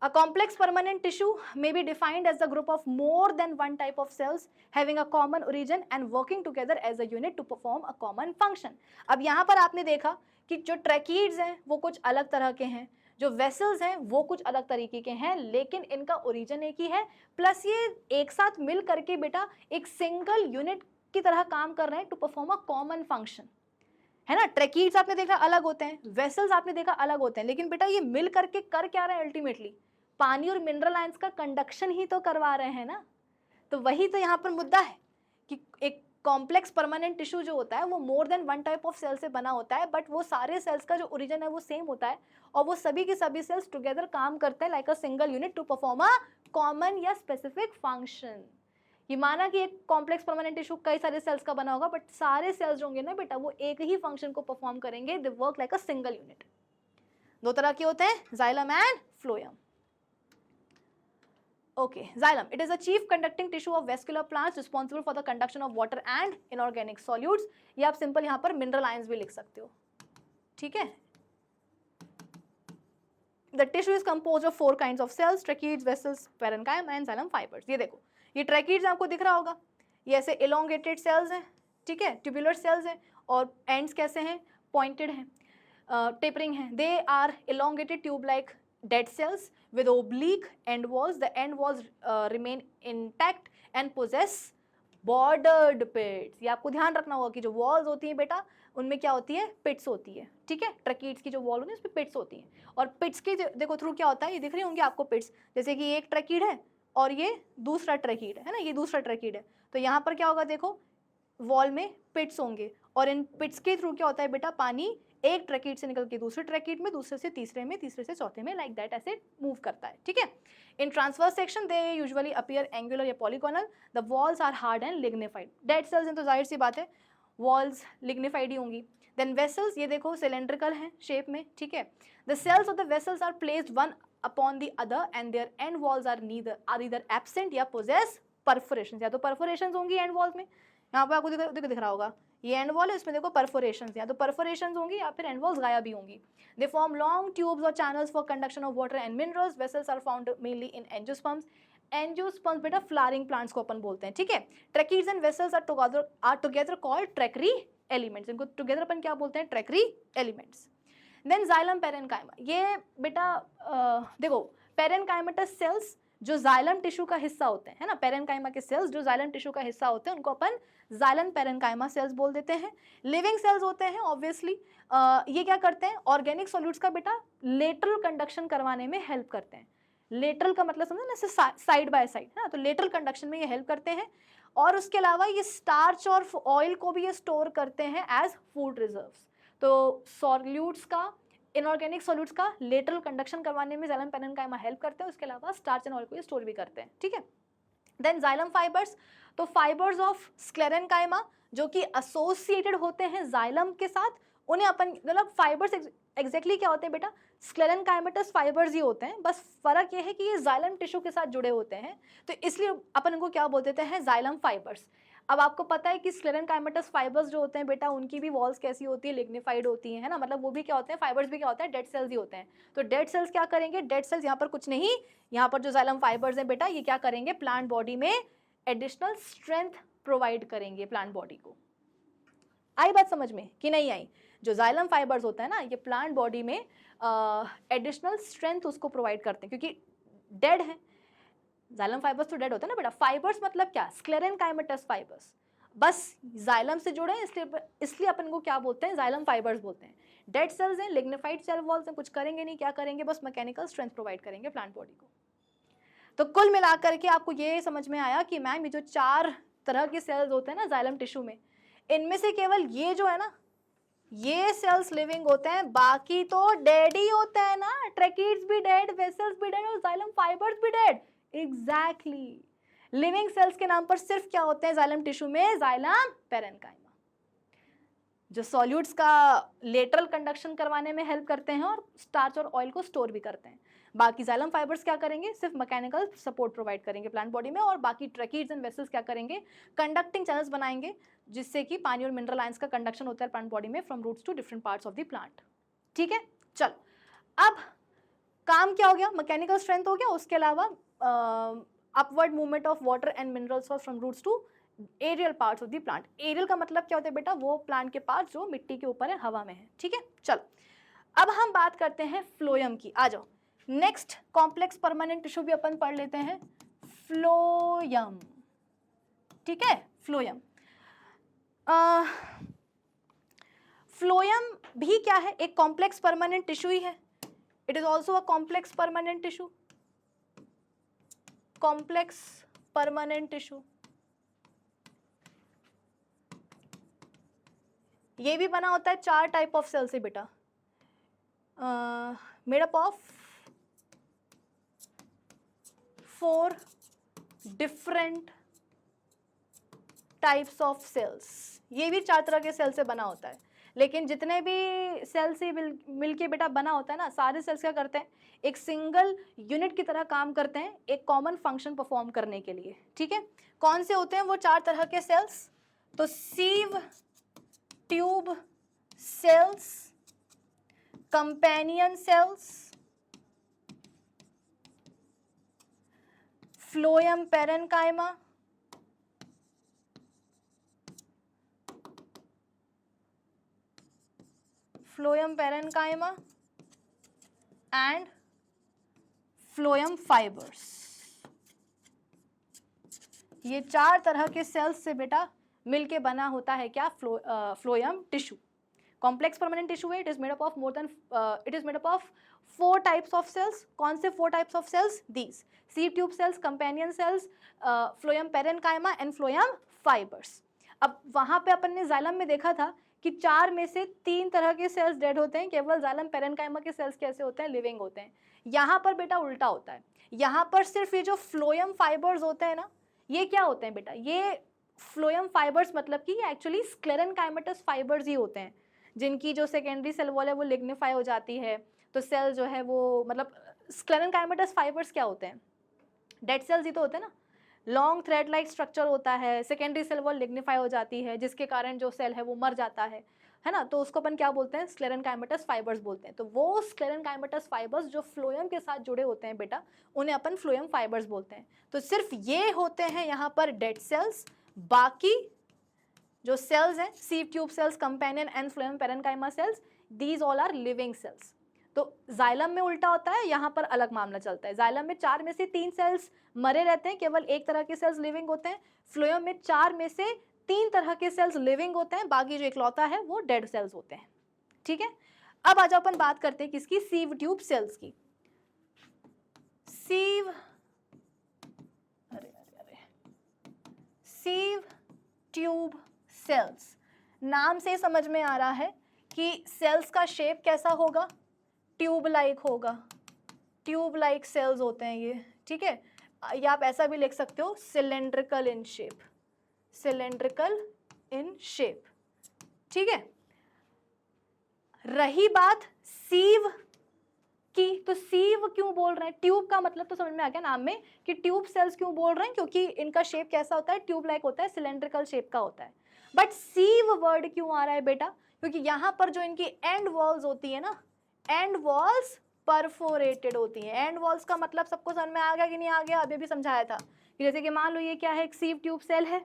A complex permanent tissue may be defined as the group of more than one type of cells having a common origin and working together as a unit to perform a common function. अब यहाँ पर आपने देखा कि जो tracheids हैं वो कुछ अलग तरह के हैं, जो वेसल्स हैं वो कुछ अलग तरीके के हैं, लेकिन इनका ओरिजिन एक ही है, प्लस ये एक साथ मिल करके बेटा एक सिंगल यूनिट की तरह काम कर रहे हैं to perform a common function, है ना। ट्रैकीड्स आपने देखा अलग होते हैं, वेसल्स आपने देखा अलग होते हैं, लेकिन बेटा ये मिल करके कर क्या रहे हैं, अल्टीमेटली पानी और मिनरल आयंस का कंडक्शन ही तो करवा रहे हैं ना। तो वही तो यहाँ पर मुद्दा है कि एक कॉम्प्लेक्स परमानेंट टिश्यू जो होता है वो more than one type of cell से बना होता है, बट वो सारे सेल्स का जो ओरिजिन है वो सेम होता है, और वो सभी के सभी सेल्स टुगेदर काम करते हैं like a single unit to perform a common या स्पेसिफिक फंक्शन। ये माना कि एक कॉम्प्लेक्स परमानेंट टिश्यू कई सारे सेल्स का बना होगा, बट सारे सेल्स होंगे ना बेटा वो एक ही फंक्शन को परफॉर्म करेंगे, they work like a single unit. दो तरह के होते हैं, xylem and phloem. Okay, xylem. It is a chief conducting tissue of vascular plants responsible for the conduction of water and inorganic solutes. ये आप simple यहाँ पर मिनरल आयंस भी लिख सकते हो, ठीक है। The tissue is composed of 4 kinds of cells: tracheids, vessels, parenchyma and xylem fibers. ये देखो, ये ट्रैकीड्स आपको दिख रहा होगा, ये ऐसे elongated cells हैं, ठीक है, tubular cells हैं, और ends कैसे हैं, pointed हैं, tapering हैं। They are elongated tube-like dead cells with oblique end walls. The end walls remain intact and possess bordered pits. ये आपको ध्यान रखना होगा कि जो walls होती हैं बेटा उनमें क्या होती है, पिट्स होती है, ठीक है। ट्रकीड्स की जो वॉल होती है उसमें पिट्स होती हैं, और पिट्स के देखो थ्रू क्या होता है, ये दिख रही होंगी आपको पिट्स, जैसे कि ये एक ट्रकीड है और ये दूसरा ट्रकीड है ना, ये दूसरा ट्रकीड है, तो यहाँ पर क्या होगा, देखो वॉल में पिट्स होंगे, और इन पिट्स के थ्रू क्या होता है बेटा, पानी एक ट्रकीड से निकल के दूसरे ट्रकीड में, दूसरे से तीसरे में, तीसरे से चौथे में, लाइक दैट ऐसे मूव करता है, ठीक है। In transverse section they usually appear angular या polygonal, the walls are hard and lignified. Dead cells हैं तो जाहिर सी बात है वॉल्स लिग्निफाइड ही होंगी। देन वेसल्स, ये देखो सिलेंड्रिकल हैं शेप में, ठीक है। The cells of the vessels are placed one upon the other and their end walls are either absent या पोजेस परफोरेशन, या तो परफोरेशन होंगी एंड वॉल्स में, यहाँ पर आपको दिख रहा होगा ये एंड वॉल है, इसमें देखो परफोरेशंस, या तो परफोरेशंस होंगी या फिर एंड वॉल्स गायब भी होंगी। दे फॉर्म लॉन्ग ट्यूब्स और channels for conduction of water and minerals. Vessels are found mainly in angiosperms. Angiosperms बेटा फ्लावरिंग प्लांट्स को अपन बोलते हैं, ठीक है। Tracheids and vessels are together called tracheary elements, इनको टुगेदर अपन क्या बोलते हैं, tracheary elements. Then xylem parenchyma, ये बेटा देखो पेरेन्काइमेटस सेल्स जो जाइलम टिश्यू का हिस्सा होते हैं, है ना, पेरेन्काइमा के सेल्स जो जाइलम टिश्यू का हिस्सा होते हैं उनको अपन जाइलम पेरेन्काइमा सेल्स बोल देते हैं। लिविंग सेल्स होते हैं ऑब्वियसली, ये क्या करते हैं, ऑर्गेनिक सॉल्यूट्स का बेटा लेटरल कंडक्शन करवाने में हेल्प करते हैं। लेटरल का मतलब समझो ना, जैसे साइड बाय साइड है ना, तो लेटरल कंडक्शन में ये हेल्प करते हैं, और उसके अलावा ये स्टार्च और ऑयल को भी ये स्टोर करते हैं एज फूड रिजर्व्स। तो सॉल्यूट्स का, इनऑर्गेनिक सॉल्यूट्स का लेटरल कंडक्शन करवाने में जाइलम पेरेन्काइमा हेल्प करते हैं, उसके अलावा स्टार्च एंड ऑयल को ये स्टोर भी करते हैं, ठीक है। देन जाइलम फाइबर्स, तो फाइबर्स ऑफ स्क्लेरेन्काइमा जो कि एसोसिएटेड होते हैं जाइलम के साथ, उन्हें अपन मतलब फाइबर्स एग्जैक्टली क्या होते हैं बेटा, स्क्लेरेन्काइमेटस फाइबर्स ही होते हैं, बस फर्क ये है कि ये जाइलम टिश्यू के साथ जुड़े होते हैं, तो इसलिए अपन इनको क्या बोल देते हैं, जाइलम फाइबर्स। अब आपको पता है कि स्क्लेरेन्काइमेटस फाइबर्स जो होते हैं बेटा उनकी भी वॉल्स कैसी होती है, लिग्निफाइड होती है ना, मतलब वो भी क्या होते हैं, फाइबर्स भी क्या होता है, डेड सेल्स ही होते हैं। तो डेड सेल्स क्या करेंगे, डेड सेल्स यहाँ पर कुछ नहीं, यहाँ पर जो जाइलम फाइबर्स हैं बेटा ये क्या करेंगे, प्लांट बॉडी में एडिशनल स्ट्रेंथ प्रोवाइड करेंगे प्लांट बॉडी को। आई बात समझ में कि नहीं आई? जो जाइलम फाइबर्स होता है ना ये प्लांट बॉडी में एडिशनल स्ट्रेंथ उसको प्रोवाइड करते हैं, क्योंकि डेड है, जाइलम फाइबर्स तो डेड होता है ना बेटा। फाइबर्स मतलब क्या, स्क्लेरेन्काइमेटस फाइबर्स, बस जाइलम से जुड़े हैं, इसलिए अपन को क्या बोलते हैं, जाइलम फाइबर्स बोलते हैं। डेड सेल्स हैं, लिग्निफाइड सेल वॉल्स हैं, कुछ करेंगे नहीं, क्या करेंगे, बस मैकेनिकल स्ट्रेंथ प्रोवाइड करेंगे प्लांट बॉडी को। तो कुल मिलाकर के आपको ये समझ में आया कि मैम ये जो 4 तरह के सेल्स होते हैं ना जाइलम टिश्यू में, इनमें से केवल ये जो है ना ये सेल्स लिविंग होते हैं, बाकी तो डेड ही होते हैं ना। ट्रैकीड्स भी डेड, वेसल्स भी डेड और जाइलम फाइबर्स भी डेड। एग्जैक्टली लिविंग सेल्स के नाम पर सिर्फ क्या होते हैं जाइलम टिश्यू में, जाइलम पेरेन्काइमा, जो सॉल्यूट्स का लेटरल कंडक्शन करवाने में हेल्प करते हैं और स्टार्च और ऑयल को स्टोर भी करते हैं। बाकी जाइलम फाइबर्स क्या करेंगे, सिर्फ मैकेनिकल सपोर्ट प्रोवाइड करेंगे प्लांट बॉडी में, और बाकी ट्रैकीड्स एंड वेसल्स क्या करेंगे, कंडक्टिंग चैनल्स बनाएंगे जिससे कि पानी और मिनरल आयंस का कंडक्शन होता है प्लांट बॉडी में from roots to different parts of the plant. ठीक है, चलो अब काम क्या हो गया, मैकेनिकल स्ट्रेंथ हो गया, उसके अलावा upward movement of water and minerals from roots to aerial parts of the plant. Aerial का मतलब क्या होता है बेटा, वो प्लांट के पार्ट जो मिट्टी के ऊपर है, हवा में है। ठीक है, चलो अब हम बात करते हैं फ्लोएम की। आ जाओ, नेक्स्ट कॉम्प्लेक्स परमानेंट टिश्यू भी अपन पढ़ लेते हैं, फ्लोएम। ठीक है, फ्लोएम। फ्लोएम भी क्या है, एक कॉम्प्लेक्स परमानेंट टिश्यू ही है। It is also a complex permanent tissue, complex permanent tissue. ये भी बना होता है 4 टाइप ऑफ सेल से बेटा, made up of 4 different types of cells. ये भी 4 तरह के सेल से बना होता है, लेकिन जितने भी सेल से मिलके बेटा बना होता है ना, सारे सेल्स क्या करते हैं, एक सिंगल यूनिट की तरह काम करते हैं एक कॉमन फंक्शन परफॉर्म करने के लिए। ठीक है, कौन से होते हैं वो 4 तरह के सेल्स, तो सीव tube cells, companion cells, phloem parenchyma, phloem parenchyma and phloem fibres. ये 4 तरह के सेल्स से बेटा मिलके बना होता है क्या, phloem tissue. Complex permanent tissue है, it is made up of 4 types of cells. कौन से 4 types of cells? These sieve tube cells, companion cells, phloem parenchyma and phloem fibres. अब वहाँ पे अपन ने जाइलम में देखा था कि 4 में से 3 तरह के सेल्स डेड होते हैं, केवल जाइलम पेरेन्काइमा के सेल्स कैसे होते हैं, लिविंग होते हैं। यहाँ पर बेटा उल्टा होता है, यहाँ पर सिर्फ ये जो फ्लोएम फाइबर्स होते हैं ना, ये क्या होते हैं बेटा, ये फ्लोएम फाइबर्स मतलब कि एक्चुअली स्क्लेरेनकाइमेटस फाइबर्स ही होते हैं, जिनकी जो सेकेंडरी सेल वॉल है वो लिग्निफाई हो जाती है, तो सेल जो है वो मतलब स्क्लेरेनकाइमेटस फाइबर्स क्या होते हैं, डेड सेल्स ही तो होते हैं ना। लॉन्ग थ्रेड लाइक स्ट्रक्चर होता है, सेकेंडरी सेल वॉल लिग्निफाई हो जाती है, जिसके कारण जो सेल है वो मर जाता है ना, तो उसको अपन क्या बोलते हैं, स्क्लेरेनकाइमेटस फाइबर्स बोलते हैं। तो वो स्क्लेरेनकाइमेटस फाइबर्स जो फ्लोएम के साथ जुड़े होते हैं बेटा, उन्हें अपन फ्लोएम फाइबर्स बोलते हैं। तो सिर्फ ये होते हैं यहाँ पर डेड सेल्स, बाकी जो सेल्स हैं, sieve tube cells, companion and phloem parenchyma cells, these all are living cells. तो जाइलम में उल्टा होता है, यहाँ पर अलग मामला चलता है। जाइलम में 4 में से 3 सेल्स मरे रहते हैं, केवल 1 तरह के सेल्स लिविंग होते हैं। फ्लोएम में 4 में से 3 तरह के सेल्स लिविंग होते हैं, बाकी जो इकलौता है वो डेड सेल्स होते हैं। ठीक है, अब आज अपन बात करते हैं किसकी, सीव ट्यूब सेल्स की। सीव ट्यूब सेल्स, नाम से समझ में आ रहा है कि सेल्स का शेप कैसा होगा, ट्यूब लाइक होगा, ट्यूब लाइक सेल्स होते हैं ये। ठीक है, या आप ऐसा भी लिख सकते हो cylindrical in shape, cylindrical in shape. ठीक है, रही बात सीव की, तो सीव क्यों बोल रहे हैं, ट्यूब का मतलब तो समझ में आ गया नाम में कि ट्यूब सेल्स क्यों बोल रहे हैं, क्योंकि इनका शेप कैसा होता है, ट्यूब लाइक होता है, सिलेंड्रिकल शेप का होता है। बट सीव वर्ड क्यों आ रहा है बेटा, क्योंकि यहाँ पर जो इनकी एंड वॉल्स होती है ना, एंड वॉल्स परफोरेटेड होती हैं। एंड वॉल्स का मतलब सबको समझ में आ गया कि नहीं आ गया, अभी भी समझाया था कि जैसे कि मान लो ये क्या है, एक सीव ट्यूब सेल है,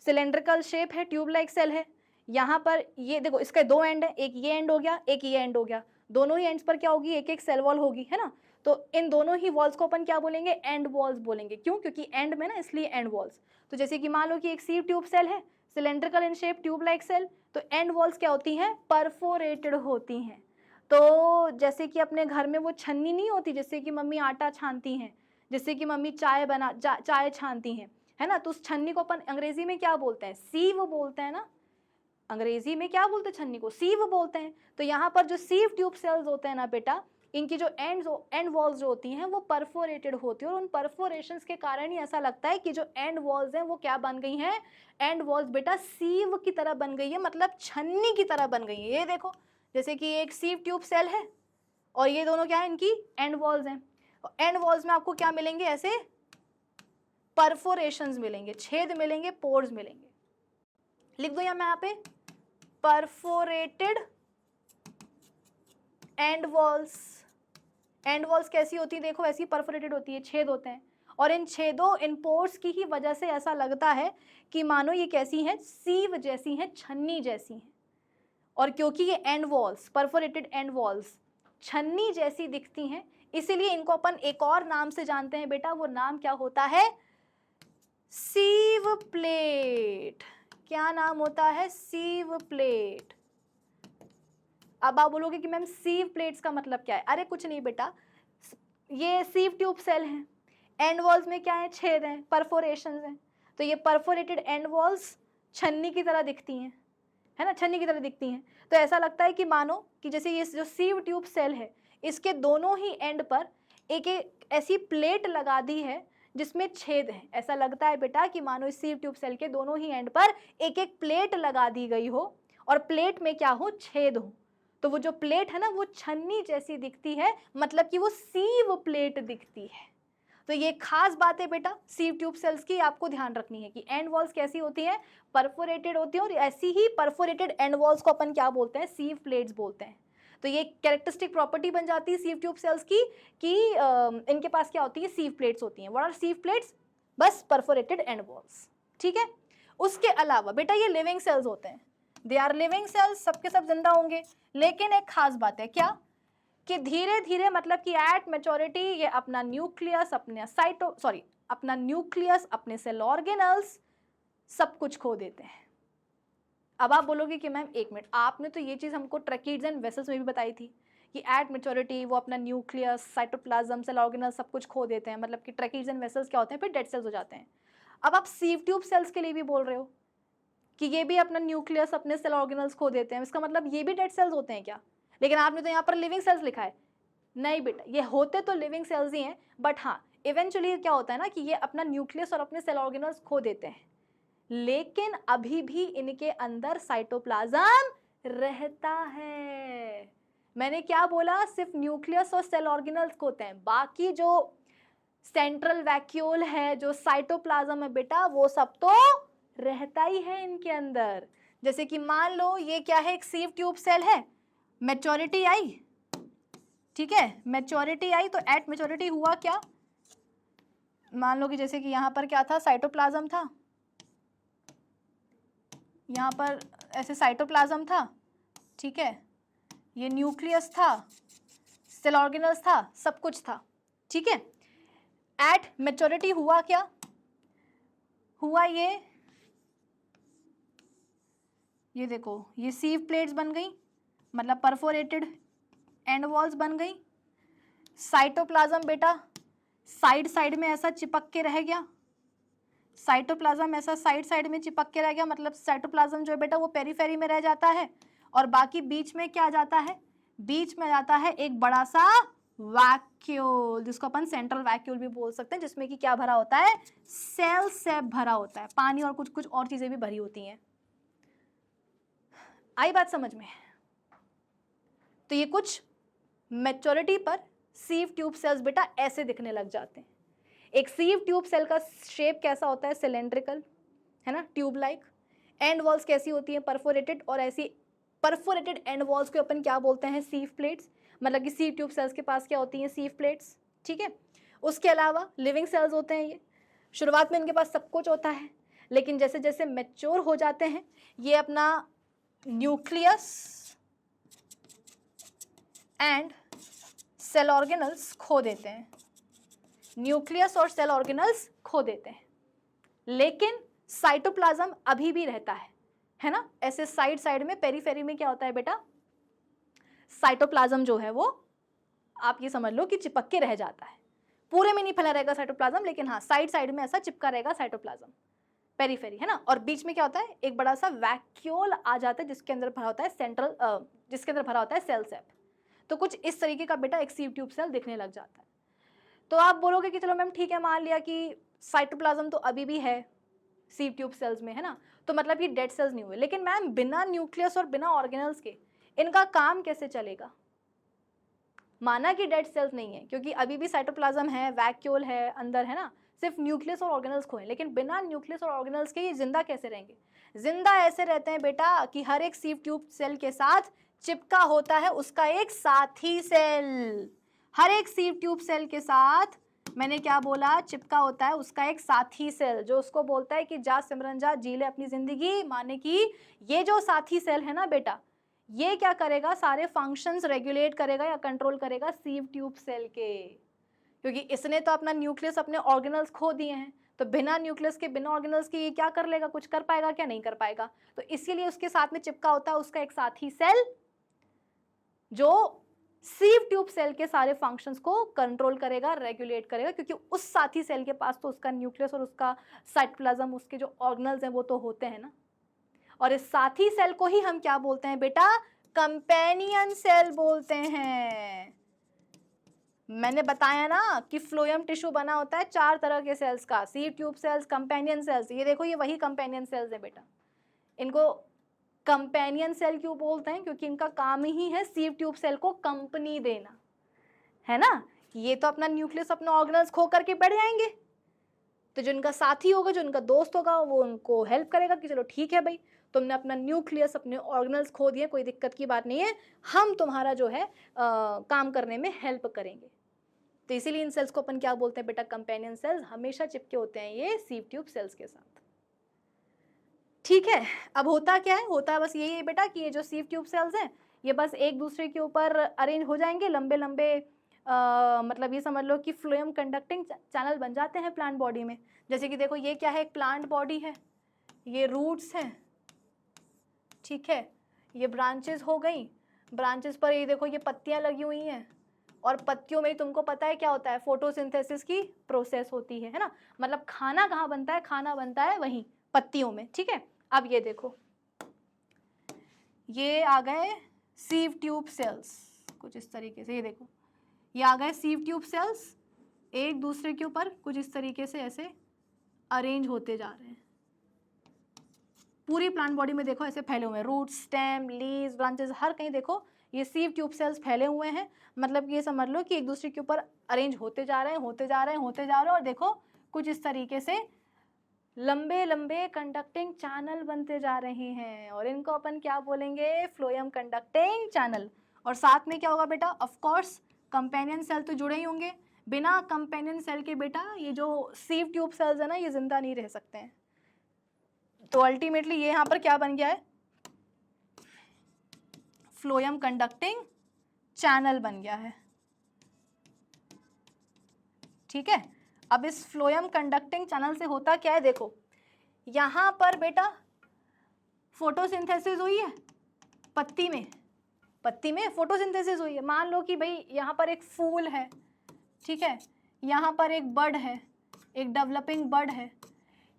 सिलेंड्रिकल शेप है, ट्यूब लाइक सेल है। यहाँ पर ये देखो, इसके 2 एंड है, एक ये एंड हो गया, एक ये एंड हो गया, दोनों ही एंड्स पर क्या होगी, एक एक सेल वॉल होगी, है ना। तो इन दोनों ही वॉल्स को अपन क्या बोलेंगे, एंड वॉल्स बोलेंगे। क्यों, क्योंकि एंड में ना, इसलिए एंड वॉल्स। तो जैसे कि मान लो कि एक सीव ट्यूब सेल है, cylindrical in shape, tube like cell, तो एंड वॉल्स क्या होती हैं, परफोरेटेड होती हैं। तो जैसे कि अपने घर में वो छन्नी नहीं होती, जिससे कि मम्मी आटा छानती हैं, जिससे कि मम्मी चाय छानती हैं, है ना, तो उस छन्नी को अपन अंग्रेजी में क्या बोलते हैं, सीव बोलते हैं ना। अंग्रेजी में क्या बोलते हैं छन्नी को, सीव बोलते हैं। तो यहाँ पर जो सीव ट्यूब सेल्स होते हैं ना बेटा, इनकी जो एंड वॉल्स जो होती हैं वो परफोरेटेड होती है, और उन परफोरेशंस के कारण ही ऐसा लगता है कि जो एंड वॉल्स हैं वो क्या बन गई हैं, एंड वॉल्स बेटा सीव की तरह बन गई है, मतलब छन्नी की तरह बन गई है। ये देखो, जैसे कि एक सीव ट्यूब सेल है और ये दोनों क्या है, इनकी एंड वॉल्स हैं। एंड वॉल्स में आपको क्या मिलेंगे, ऐसे परफोरेशंस मिलेंगे, छेद मिलेंगे, पोर्स मिलेंगे। लिख दो यहाँ पे perforated and walls. And walls कैसी होती है, देखो ऐसी परफोरेटेड होती है, छेद होते हैं, और इन छेदों, इन पोर्स की ही वजह से ऐसा लगता है कि मानो ये कैसी हैं, सीव जैसी हैं, छन्नी जैसी हैं। और क्योंकि ये and walls, perforated and walls छन्नी जैसी दिखती हैं, इसीलिए इनको अपन एक और नाम से जानते हैं बेटा, वो नाम क्या होता है, सीव प्लेट। क्या नाम होता है, सीव प्लेट। अब आप बोलोगे कि मैम सीव प्लेट्स का मतलब क्या है, अरे कुछ नहीं बेटा, ये सीव ट्यूब सेल हैं, एंड वॉल्स में क्या है, छेद हैं, परफोरेशंस हैं, तो ये परफोरेटेड एंड वॉल्स छन्नी की तरह दिखती हैं, है ना, छन्नी की तरह दिखती हैं। तो ऐसा लगता है कि मानो कि जैसे ये जो सीव ट्यूब सेल है, इसके दोनों ही एंड पर एक एक ऐसी प्लेट लगा दी है जिसमें छेद है। ऐसा लगता है बेटा कि मानो इस सीव ट्यूब सेल के दोनों ही एंड पर एक एक प्लेट लगा दी गई हो, और प्लेट में क्या हो, छेद हो। तो वो जो प्लेट है ना, वो छन्नी जैसी दिखती है, मतलब कि वो सीव प्लेट दिखती है। तो ये खास बात है बेटा सीव ट्यूब सेल्स की, आपको ध्यान रखनी है कि एंड वॉल्स कैसी होती हैं, परफोरेटेड होती हैं, और ऐसी ही परफोरेटेड एंड वॉल्स को अपन क्या बोलते हैं, सीव प्लेट्स बोलते हैं। तो ये कैरेक्टरिस्टिक प्रॉपर्टी बन जाती है सीव ट्यूब सेल्स की कि इनके पास क्या होती है, सीव प्लेट्स होती हैं। व्हाट आर सीव प्लेट्स, बस परफोरेटेड एंड वॉल्स। ठीक है, उसके अलावा बेटा ये लिविंग सेल्स होते हैं, दे आर लिविंग सेल्स, सबके सब जिंदा होंगे, लेकिन एक खास बात है, क्या, कि धीरे धीरे मतलब कि एट मैच्योरिटी ये अपना न्यूक्लियस, अपना न्यूक्लियस, अपने सेल ऑर्गेनल्स सब कुछ खो देते हैं। अब आप बोलोगे कि मैम एक मिनट, आपने तो ये चीज़ हमको ट्रैकीड्स एंड वेसल्स में भी बताई थी कि एट मैच्योरिटी वो अपना न्यूक्लियस, साइटोप्लाज्म, सेल ऑर्गेनल सब कुछ खो देते हैं, मतलब कि ट्रैकीड्स एंड वेसल्स क्या होते हैं, फिर डेड सेल्स हो जाते हैं। अब आप सीव ट्यूब सेल्स के लिए भी बोल रहे हो कि ये भी अपना न्यूक्लियस, अपने सेल ऑर्गेनल्स खो देते हैं, इसका मतलब ये भी डेड सेल्स होते हैं क्या? लेकिन आपने तो यहाँ पर लिविंग सेल्स लिखा है। नहीं बेटा, ये होते तो लिविंग सेल्स ही हैं, बट हाँ इवेंचुअली क्या होता है ना कि ये अपना न्यूक्लियस और अपने सेल ऑर्गेनल्स खो देते हैं, लेकिन अभी भी इनके अंदर साइटोप्लाज्म रहता है। मैंने क्या बोला, सिर्फ न्यूक्लियस और सेल ऑर्गेनल्स होते हैं, बाकी जो सेंट्रल वैक्यूल है, जो साइटोप्लाज्म है बेटा, वो सब तो रहता ही है इनके अंदर। जैसे कि मान लो ये क्या है, एक सीव ट्यूब सेल है, मैच्योरिटी आई, ठीक है, मैच्योरिटी आई, तो एट मैच्योरिटी हुआ क्या, मान लो कि जैसे कि यहाँ पर क्या था, साइटोप्लाज्म था, यहाँ पर ऐसे साइटोप्लाज्म था, ठीक है, ये न्यूक्लियस था, सेल ऑर्गेनल्स था, सब कुछ था, ठीक है। एट मैच्योरिटी हुआ क्या, हुआ ये देखो, ये सीव प्लेट्स बन गई, मतलब परफोरेटेड एंड वॉल्स बन गई। साइटोप्लाज्म बेटा साइड साइड में ऐसा चिपक के रह गया, साइटोप्लाज्म ऐसा साइड साइड में चिपक के रह गया, मतलब साइटोप्लाज्म जो है बेटा वो पेरीफेरी में रह जाता है, और बाकी बीच में क्या जाता है, बीच में जाता है एक बड़ा सा वैक्यूल, जिसको अपन सेंट्रल वैक्यूल भी बोल सकते हैं, जिसमें कि क्या भरा होता है, सेल से भरा होता है, पानी और कुछ कुछ और चीजें भी भरी होती हैं। आई बात समझ में? तो ये कुछ मैच्योरिटी पर सीव ट्यूब सेल्स बेटा ऐसे दिखने लग जाते हैं। एक सीव ट्यूब सेल का शेप कैसा होता है, सिलेंड्रिकल, है ना, ट्यूब लाइक। एंड वॉल्स कैसी होती हैं, परफोरेटेड, और ऐसी परफोरेटेड एंड वॉल्स को अपन क्या बोलते हैं, सीव प्लेट्स, मतलब कि सीव ट्यूब सेल्स के पास क्या होती हैं, सीव प्लेट्स, ठीक है। उसके अलावा लिविंग सेल्स होते हैं, ये शुरुआत में इनके पास सब कुछ होता है, लेकिन जैसे जैसे मैच्योर हो जाते हैं ये अपना न्यूक्लियस एंड सेल ऑर्गेनल्स खो देते हैं, न्यूक्लियस और सेल ऑर्गेनल्स खो देते हैं, लेकिन साइटोप्लाज्म अभी भी रहता है ना, ऐसे साइड साइड में, पेरीफेरी में क्या होता है बेटा, साइटोप्लाज्म जो है वो आप ये समझ लो कि चिपक के रह जाता है, पूरे में नहीं फैला रहेगा साइटोप्लाज्म, लेकिन हाँ साइड साइड में ऐसा चिपका रहेगा साइटोप्लाज्म, पेरीफेरी, है ना। और बीच में क्या होता है, एक बड़ा सा वैक्यूल आ जाता है, जिसके अंदर भरा होता है जिसके अंदर भरा होता है सेल सेप। तो कुछ इस तरीके का बेटा एक सीव ट्यूब सेल दिखने लग जाता है। तो आप बोलोगे कि चलो मैम ठीक है, मान लिया कि साइटोप्लाज्म तो अभी भी है सीव ट्यूब सेल्स में, है ना, तो मतलब ये डेड सेल्स नहीं हुए, लेकिन मैम बिना न्यूक्लियस और बिना ऑर्गेनल्स के इनका काम कैसे चलेगा? माना कि डेड सेल्स नहीं है, क्योंकि अभी भी साइटोप्लाज्म है, वैक्यूल है अंदर, है ना, सिर्फ न्यूक्लियस और ऑर्गेनल्स खोए, लेकिन बिना न्यूक्लियस और ऑर्गेनल्स के ये जिंदा कैसे रहेंगे? जिंदा ऐसे रहते हैं बेटा कि हर एक सीव ट्यूब सेल के साथ चिपका होता है उसका एक साथी सेल, हर एक सीव ट्यूब सेल के साथ, मैंने क्या बोला, चिपका होता है उसका एक साथी सेल, जो उसको बोलता है कि जा सिमरन जा, जी ले अपनी जिंदगी, माने कि ये जो साथी सेल है ना बेटा, ये क्या करेगा, सारे फंक्शंस रेगुलेट करेगा या कंट्रोल करेगा सीव ट्यूब सेल के, क्योंकि इसने तो अपना न्यूक्लियस, अपने ऑर्गेनल्स खो दिए हैं, तो बिना न्यूक्लियस के, बिना ऑर्गेनल्स के ये क्या कर लेगा, कुछ कर पाएगा क्या, नहीं कर पाएगा। तो इसीलिए उसके साथ में चिपका होता है उसका एक साथी सेल, जो सीव ट्यूब सेल के सारे फंक्शंस को कंट्रोल करेगा, रेगुलेट करेगा, क्योंकि उस साथी सेल के पास तो उसका न्यूक्लियस और उसका साइटोप्लाज्म, उसके जो ऑर्गेनल्स हैं वो तो होते हैं ना। और इस साथी सेल को ही हम क्या बोलते हैं बेटा, कंपेनियन सेल बोलते हैं। मैंने बताया ना कि फ्लोएम टिश्यू बना होता है 4 तरह के सेल्स का, सीव ट्यूब सेल्स, कंपेनियन सेल्स, ये देखो ये वही कंपेनियन सेल्स है बेटा। इनको कंपेनियन सेल क्यों बोलते हैं, क्योंकि इनका काम ही है सीव ट्यूब सेल को कंपनी देना, है ना, ये तो अपना न्यूक्लियस, अपना ऑर्गेनल्स खो करके बढ़ जाएंगे, तो जो इनका साथी होगा, जो इनका दोस्त होगा, वो उनको हेल्प करेगा कि चलो ठीक है भाई, तुमने अपना न्यूक्लियस, अपने ऑर्गेनल्स खो दिए, कोई दिक्कत की बात नहीं है, हम तुम्हारा जो है काम करने में हेल्प करेंगे। तो इसीलिए इन सेल्स को अपन क्या बोलते हैं बेटा, कंपेनियन सेल्स, हमेशा चिपके होते हैं ये सीव ट्यूब सेल्स के साथ। ठीक है, अब होता क्या है, होता है बस यही है बेटा कि ये जो सीव ट्यूब सेल्स हैं ये बस एक दूसरे के ऊपर अरेंज हो जाएंगे, लंबे लंबे मतलब ये समझ लो कि फ्लोएम कंडक्टिंग चैनल बन जाते हैं प्लांट बॉडी में। जैसे कि देखो ये क्या है, एक प्लांट बॉडी है, ये रूट्स हैं, ठीक है, ये ब्रांचेस हो गई, ब्रांचेस पर ये देखो ये पत्तियां लगी हुई हैं, और पत्तियों में तुमको पता है क्या होता है, फोटोसिंथेसिस की प्रोसेस होती है ना। मतलब खाना कहाँ बनता है, खाना बनता है वहीं पत्तियों में, ठीक है। अब ये देखो ये आ गए सीव ट्यूब सेल्स, कुछ इस तरीके से, ये देखो ये आ गए सीव ट्यूब सेल्स, एक दूसरे के ऊपर कुछ इस तरीके से ऐसे अरेंज होते जा रहे हैं। पूरी प्लांट बॉडी में देखो ऐसे फैले हुए हैं, रूट, स्टेम, लीव्स, ब्रांचेस, हर कहीं देखो ये सीव ट्यूब सेल्स फैले हुए हैं। मतलब ये समझ लो कि एक दूसरे के ऊपर अरेंज होते जा रहे हैं, होते जा रहे हैं, होते जा रहे हैं, और देखो कुछ इस तरीके से लंबे लंबे कंडक्टिंग चैनल बनते जा रहे हैं, और इनको अपन क्या बोलेंगे, फ्लोएम कंडक्टिंग चैनल। और साथ में क्या होगा बेटा, ऑफ कोर्स कंपेनियन सेल तो जुड़े ही होंगे, बिना कंपेनियन सेल के बेटा ये जो सीव ट्यूब सेल्स है ना ये जिंदा नहीं रह सकते हैं। तो अल्टीमेटली ये यहाँ पर क्या बन गया है, फ्लोएम कंडक्टिंग चैनल बन गया है, ठीक है। अब इस फ्लोएम कंडक्टिंग चैनल से होता क्या है, देखो यहाँ पर बेटा फोटोसिंथेसिस हुई है, पत्ती में फोटोसिंथेसिस हुई है। मान लो कि भाई यहाँ पर एक फूल है, ठीक है, यहाँ पर एक बर्ड है, एक डेवलपिंग बर्ड है,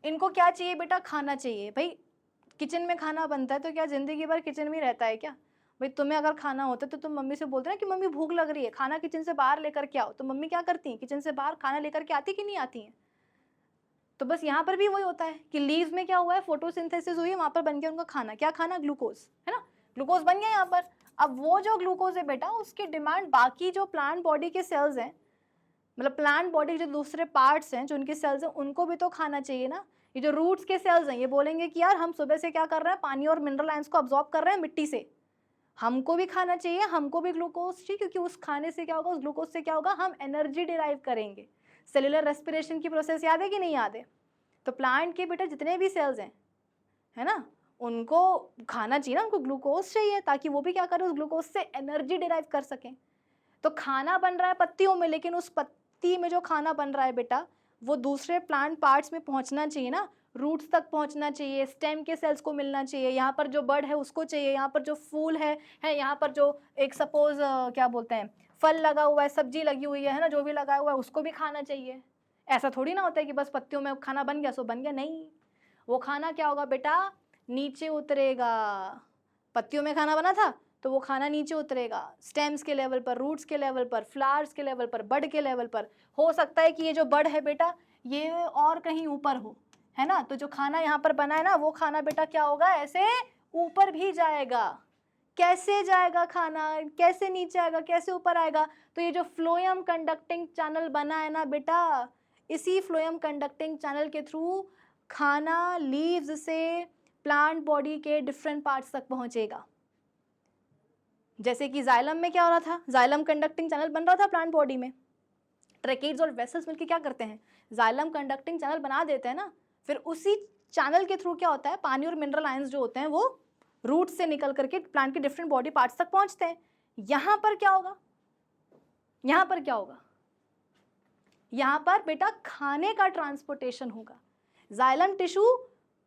इनको क्या चाहिए बेटा, खाना चाहिए। भाई किचन में खाना बनता है तो क्या जिंदगी भर किचन में रहता है क्या? भाई तुम्हें अगर खाना होता है तो तुम मम्मी से बोलते ना कि मम्मी भूख लग रही है, खाना किचन से बाहर लेकर के आओ, तो मम्मी क्या करती हैं, किचन से बाहर खाना लेकर के आती कि नहीं आती हैं? तो बस यहाँ पर भी वही होता है कि लीव्स में क्या हुआ है, फोटोसिंथेसिस हुई है, वहाँ पर बन गया उनका खाना, क्या खाना, ग्लूकोज, है ना, ग्लूकोज बन गया यहाँ पर। अब वो जो ग्लूकोज है बेटा उसकी डिमांड बाकी जो प्लांट बॉडी के सेल्स हैं, मतलब प्लांट बॉडी के जो दूसरे पार्ट्स हैं जो उनके सेल्स हैं उनको भी तो खाना चाहिए ना। ये जो रूट्स के सेल्स हैं ये बोलेंगे कि यार हम सुबह से क्या कर रहे हैं, पानी और मिनरल आयंस को अब्जॉर्ब कर रहे हैं मिट्टी से, हमको भी खाना चाहिए, हमको भी ग्लूकोज चाहिए, क्योंकि उस खाने से क्या होगा, उस ग्लूकोज से क्या होगा, हम एनर्जी डिराइव करेंगे। सेलुलर रेस्पिरेशन की प्रोसेस याद है कि नहीं याद है? तो प्लांट के बेटा जितने भी सेल्स हैं, है ना, उनको खाना चाहिए ना, उनको ग्लूकोज चाहिए ताकि वो भी क्या करें, उस ग्लूकोज से एनर्जी डिराइव कर सकें। तो खाना बन रहा है पत्तियों में, लेकिन उस पत्ती में जो खाना बन रहा है बेटा वो दूसरे प्लांट पार्ट्स में पहुंचना चाहिए ना, रूट्स तक पहुंचना चाहिए, स्टेम के सेल्स को मिलना चाहिए, यहाँ पर जो बर्ड है उसको चाहिए, यहाँ पर जो फूल है यहाँ पर जो एक सपोज क्या बोलते हैं फल लगा हुआ है, सब्जी लगी हुई है ना, जो भी लगा हुआ है उसको भी खाना चाहिए। ऐसा थोड़ी ना होता है कि बस पत्तियों में खाना बन गया सो बन गया, नहीं, वो खाना क्या होगा बेटा, नीचे उतरेगा। पत्तियों में खाना बना था तो वो खाना नीचे उतरेगा, स्टेम्स के लेवल पर, रूट्स के लेवल पर, फ्लावर्स के लेवल पर, बड के लेवल पर। हो सकता है कि ये जो बड है बेटा ये और कहीं ऊपर हो, है ना, तो जो खाना यहाँ पर बना है ना वो खाना बेटा क्या होगा, ऐसे ऊपर भी जाएगा। कैसे जाएगा खाना, कैसे नीचे आएगा, कैसे ऊपर आएगा? तो ये जो फ्लोएम कंडक्टिंग चैनल बना है ना बेटा, इसी फ्लोएम कंडक्टिंग चैनल के थ्रू खाना लीव्स से प्लांट बॉडी के डिफरेंट पार्ट्स तक पहुंचेगा। जैसे कि जाइलम में क्या हो रहा था, जाइलम कंडक्टिंग चैनल बन रहा था प्लांट बॉडी में, ट्रैकेड्स और वेसल्स मिलकर क्या करते हैं, जाइलम कंडक्टिंग चैनल बना देते हैं ना, फिर उसी चैनल के थ्रू क्या होता है, पानी और मिनरल आयंस जो होते हैं वो रूट से निकल करके प्लांट के डिफरेंट बॉडी पार्ट्स तक पहुंचते हैं। यहाँ पर क्या होगा, यहाँ पर क्या होगा, यहाँ पर बेटा खाने का ट्रांसपोर्टेशन होगा। जाइलम टिश्यू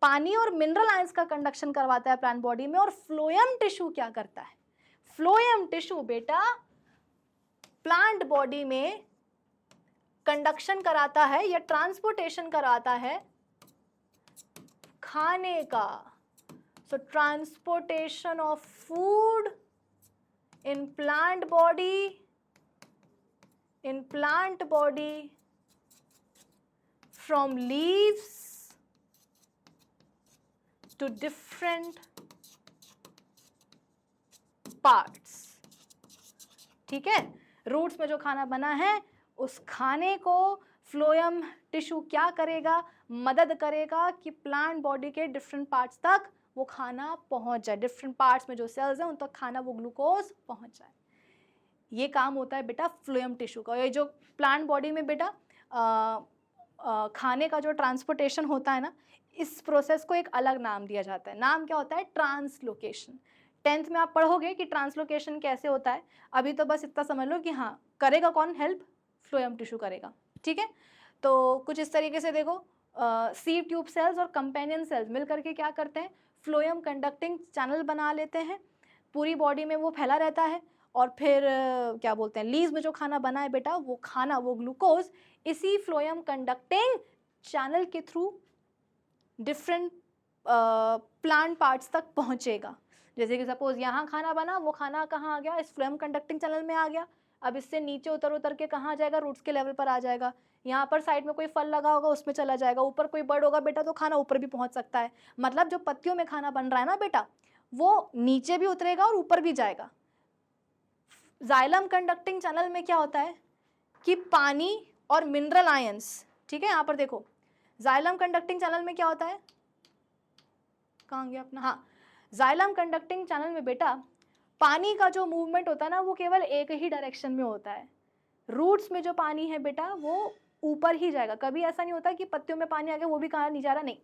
पानी और मिनरल आयंस का कंडक्शन करवाता है प्लांट बॉडी में, और फ्लोएम टिश्यू क्या करता है, फ्लोएम टिश्यू बेटा प्लांट बॉडी में कंडक्शन कराता है या ट्रांसपोर्टेशन कराता है खाने का। So transportation of food in plant body from leaves to different parts, ठीक है। रूट्स में जो खाना बना है उस खाने को फ्लोएम टिश्यू क्या करेगा, मदद करेगा कि प्लांट बॉडी के डिफरेंट पार्ट्स तक वो खाना पहुंच जाए, डिफरेंट पार्ट्स में जो सेल्स हैं उन तक खाना, वो ग्लूकोज पहुंच जाए। ये काम होता है बेटा फ्लोएम टिश्यू का। ये जो प्लांट बॉडी में बेटा खाने का जो ट्रांसपोर्टेशन होता है ना, इस प्रोसेस को एक अलग नाम दिया जाता है। नाम क्या होता है? ट्रांसलोकेशन। 10th में आप पढ़ोगे कि ट्रांसलोकेशन कैसे होता है। अभी तो बस इतना समझ लो कि हाँ, करेगा कौन हेल्प? फ्लोएम टिश्यू करेगा, ठीक है। तो कुछ इस तरीके से देखो, सीव ट्यूब सेल्स और कंपेनियन सेल्स मिल करके क्या करते हैं? फ्लोएम कंडक्टिंग चैनल बना लेते हैं, पूरी बॉडी में वो फैला रहता है। और फिर क्या बोलते हैं, लीव्स में जो खाना बना है बेटा, वो खाना, वो ग्लूकोज इसी फ्लोएम कंडक्टिंग चैनल के थ्रू डिफरेंट प्लांट पार्ट्स तक पहुंचेगा। जैसे कि सपोज यहाँ खाना बना, वो खाना कहाँ आ गया? इस फ्लोएम कंडक्टिंग चैनल में आ गया। अब इससे नीचे उतर उतर के कहाँ जाएगा? रूट्स के लेवल पर आ जाएगा। यहाँ पर साइड में कोई फल लगा होगा, उसमें चला जाएगा। ऊपर कोई बर्ड होगा बेटा, तो खाना ऊपर भी पहुंच सकता है। मतलब जो पत्तियों में खाना बन रहा है ना बेटा, वो नीचे भी उतरेगा और ऊपर भी जाएगा। जाइलम कंडक्टिंग चैनल में क्या होता है कि पानी और मिनरल आयंस, ठीक है, यहाँ पर देखो, जाइलम कंडक्टिंग चैनल में क्या होता है? कहाँ गया अपना? हाँ, जाइलम कंडक्टिंग चैनल में बेटा पानी का जो मूवमेंट होता है ना, वो केवल एक ही डायरेक्शन में होता है। रूट्स में जो पानी है बेटा, वो ऊपर ही जाएगा। कभी ऐसा नहीं होता कि पत्तियों में पानी आ गया वो भी कहाँ नहीं जा रहा, नहीं।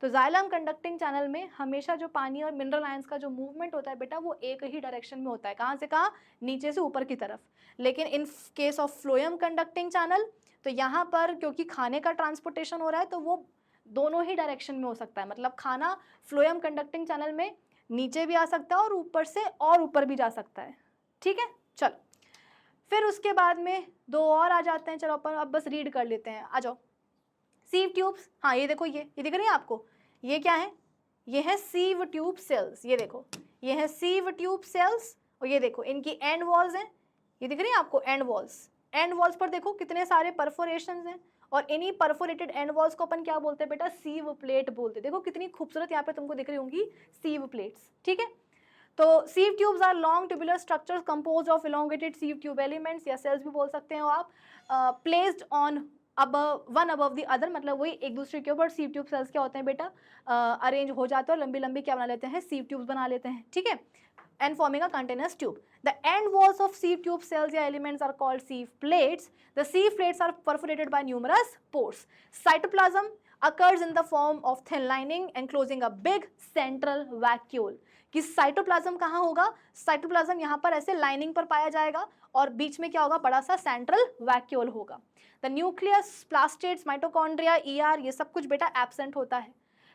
तो जाइलम कंडक्टिंग चैनल में हमेशा जो पानी और मिनरल आयंस का जो मूवमेंट होता है बेटा, वो एक ही डायरेक्शन में होता है। कहाँ से कहाँ? नीचे से ऊपर की तरफ। लेकिन in case of phloem conducting channel, तो यहाँ पर क्योंकि खाने का ट्रांसपोर्टेशन हो रहा है, तो वो दोनों ही डायरेक्शन में हो सकता है। मतलब खाना फ्लोएम कंडक्टिंग चैनल में नीचे भी आ सकता है और ऊपर से और ऊपर भी जा सकता है, ठीक है। चलो, फिर उसके बाद में दो और आ जाते हैं। चलो अपन अब बस रीड कर लेते हैं, आ जाओ। सीव ट्यूब्स, हाँ ये देखो, ये दिख रही है आपको? ये क्या है? ये है सीव ट्यूब सेल्स। ये देखो, ये है सीव ट्यूब सेल्स। और ये देखो, इनकी एंड वॉल्स हैं, ये दिख रही है आपको? And walls. एंड वॉल्स पर देखो कितने सारे परफोरेशंस हैं, और इन्हीं परफोरेटेड एंड वॉल्स को अपन क्या बोलते हैं बेटा? सीव प्लेट बोलते हैं। देखो कितनी खूबसूरत यहाँ पे तुमको दिख रही होंगी सीव प्लेट्स, ठीक है। तो sieve tubes are long tubular structures composed of elongated sieve tube elements, या सेल्स भी बोल सकते हो आप, placed on one above the other. मतलब वही एक दूसरे के ऊपर सीव ट्यूब सेल्स क्या होते हैं बेटा? अरेंज हो जाते हैं और लंबी लंबी क्या बना लेते हैं? सीव ट्यूब्स बना लेते हैं, ठीक है, and forming a continuous tube. The end walls of sieve tube cells या elements are called sieve plates. The sieve plates are perforated by numerous pores. Cytoplasm occurs in the form of thin lining enclosing a big central vacuole. कि cytoplasm कहाँ होगा? Cytoplasm यहाँ पर ऐसे lining पर पाया जाएगा और बीच में क्या होगा? बड़ा सा सेंट्रल वैक्यूल होगा। द न्यूक्लियस, प्लास्टेट्स, माइटोकॉन्ड्रिया, ईआर, ये सब कुछ बेटा एब्सेंट होता है।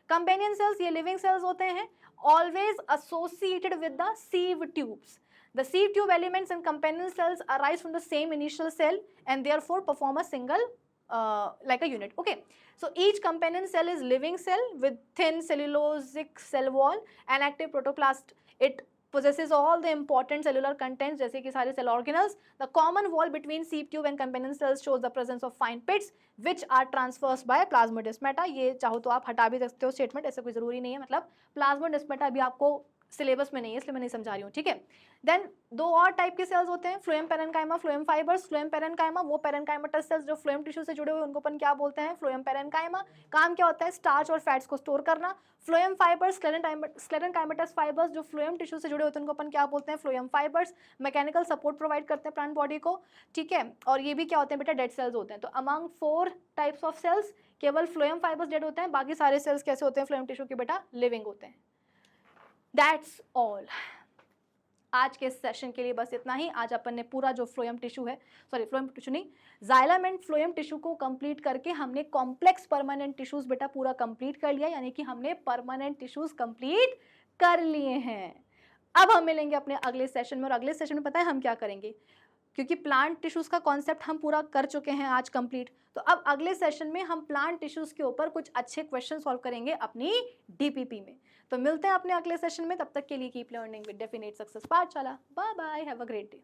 कंपेनियन सेल्स, ये लिविंग सेल्स होते हैं, always associated with the sieve tubes. The sieve tube elements and companion cells arise from the same initial cell and therefore perform a single like a unit. Okay, so each companion cell is living cell with thin cellulosic cell wall and active protoplast. It possesses all the important cellular contents जैसे कि सारे cell organelles. The common wall between sieve tube and companion cells shows the presence of fine pits which are transversed by plasmodesmata. ये चाहो तो आप हटा भी सकते हो स्टेटमेंट, ऐसा कोई जरूरी नहीं है। मतलब प्लाज्मोडेस्माटा अभी आपको सिलेबस में नहीं है, इसलिए मैं नहीं समझा रही हूँ, ठीक है। देन दो और टाइप के सेल्स होते हैं, phloem parenchyma, phloem fibres. Phloem parenchyma वो पेरेन्काइमेटस सेल्स जो फ्लोएम टिश्यू से जुड़े हुए, उनको अपन क्या बोलते हैं? Phloem parenchyma. काम क्या होता है? स्टार्च और फैट्स को स्टोर करना। फ्लोएम फाइबर्स, स्क्लेरेनकाइमेटस फाइबर्स जो फ्लोएम टिश्यू से जुड़े होते हैं, उनको अपन क्या बोलते हैं? Phloem fibres. Mechanical support provide करते हैं प्लांट बॉडी को, ठीक है। और ये भी क्या होते हैं बेटा? डेड सेल्स होते हैं। तो अमंग 4 टाइप्स ऑफ सेल्स केवल फ्लोएम फाइबर्स डेड होते हैं, बाकी सारे सेल्स कैसे होते हैं फ्लोएम टिश्यू के बेटा? लिविंग होते हैं। That's all. आज के सेशन के लिए बस इतना ही। आज अपन ने पूरा जो फ्लोएम टिश्यू है, सॉरी फ्लोएम टिश्यू नहीं, जाइलम एंड फ्लोएम टिश्यू को कंप्लीट करके हमने कॉम्प्लेक्स परमानेंट टिश्यूज बेटा पूरा कंप्लीट कर लिया, यानी कि हमने परमानेंट टिश्यूज कंप्लीट कर लिए हैं। अब हम मिलेंगे अपने अगले सेशन में, और अगले सेशन में पता है हम क्या करेंगे, क्योंकि प्लांट टिश्यूज का कॉन्सेप्ट हम पूरा कर चुके हैं आज कंप्लीट, तो अब अगले सेशन में हम प्लांट टिश्यूज के ऊपर कुछ अच्छे क्वेश्चन सॉल्व करेंगे अपनी डीपीपी में। तो मिलते हैं अपने अगले सेशन में, तब तक के लिए keep learning with definite success Pathshala. Bye bye, have a great day.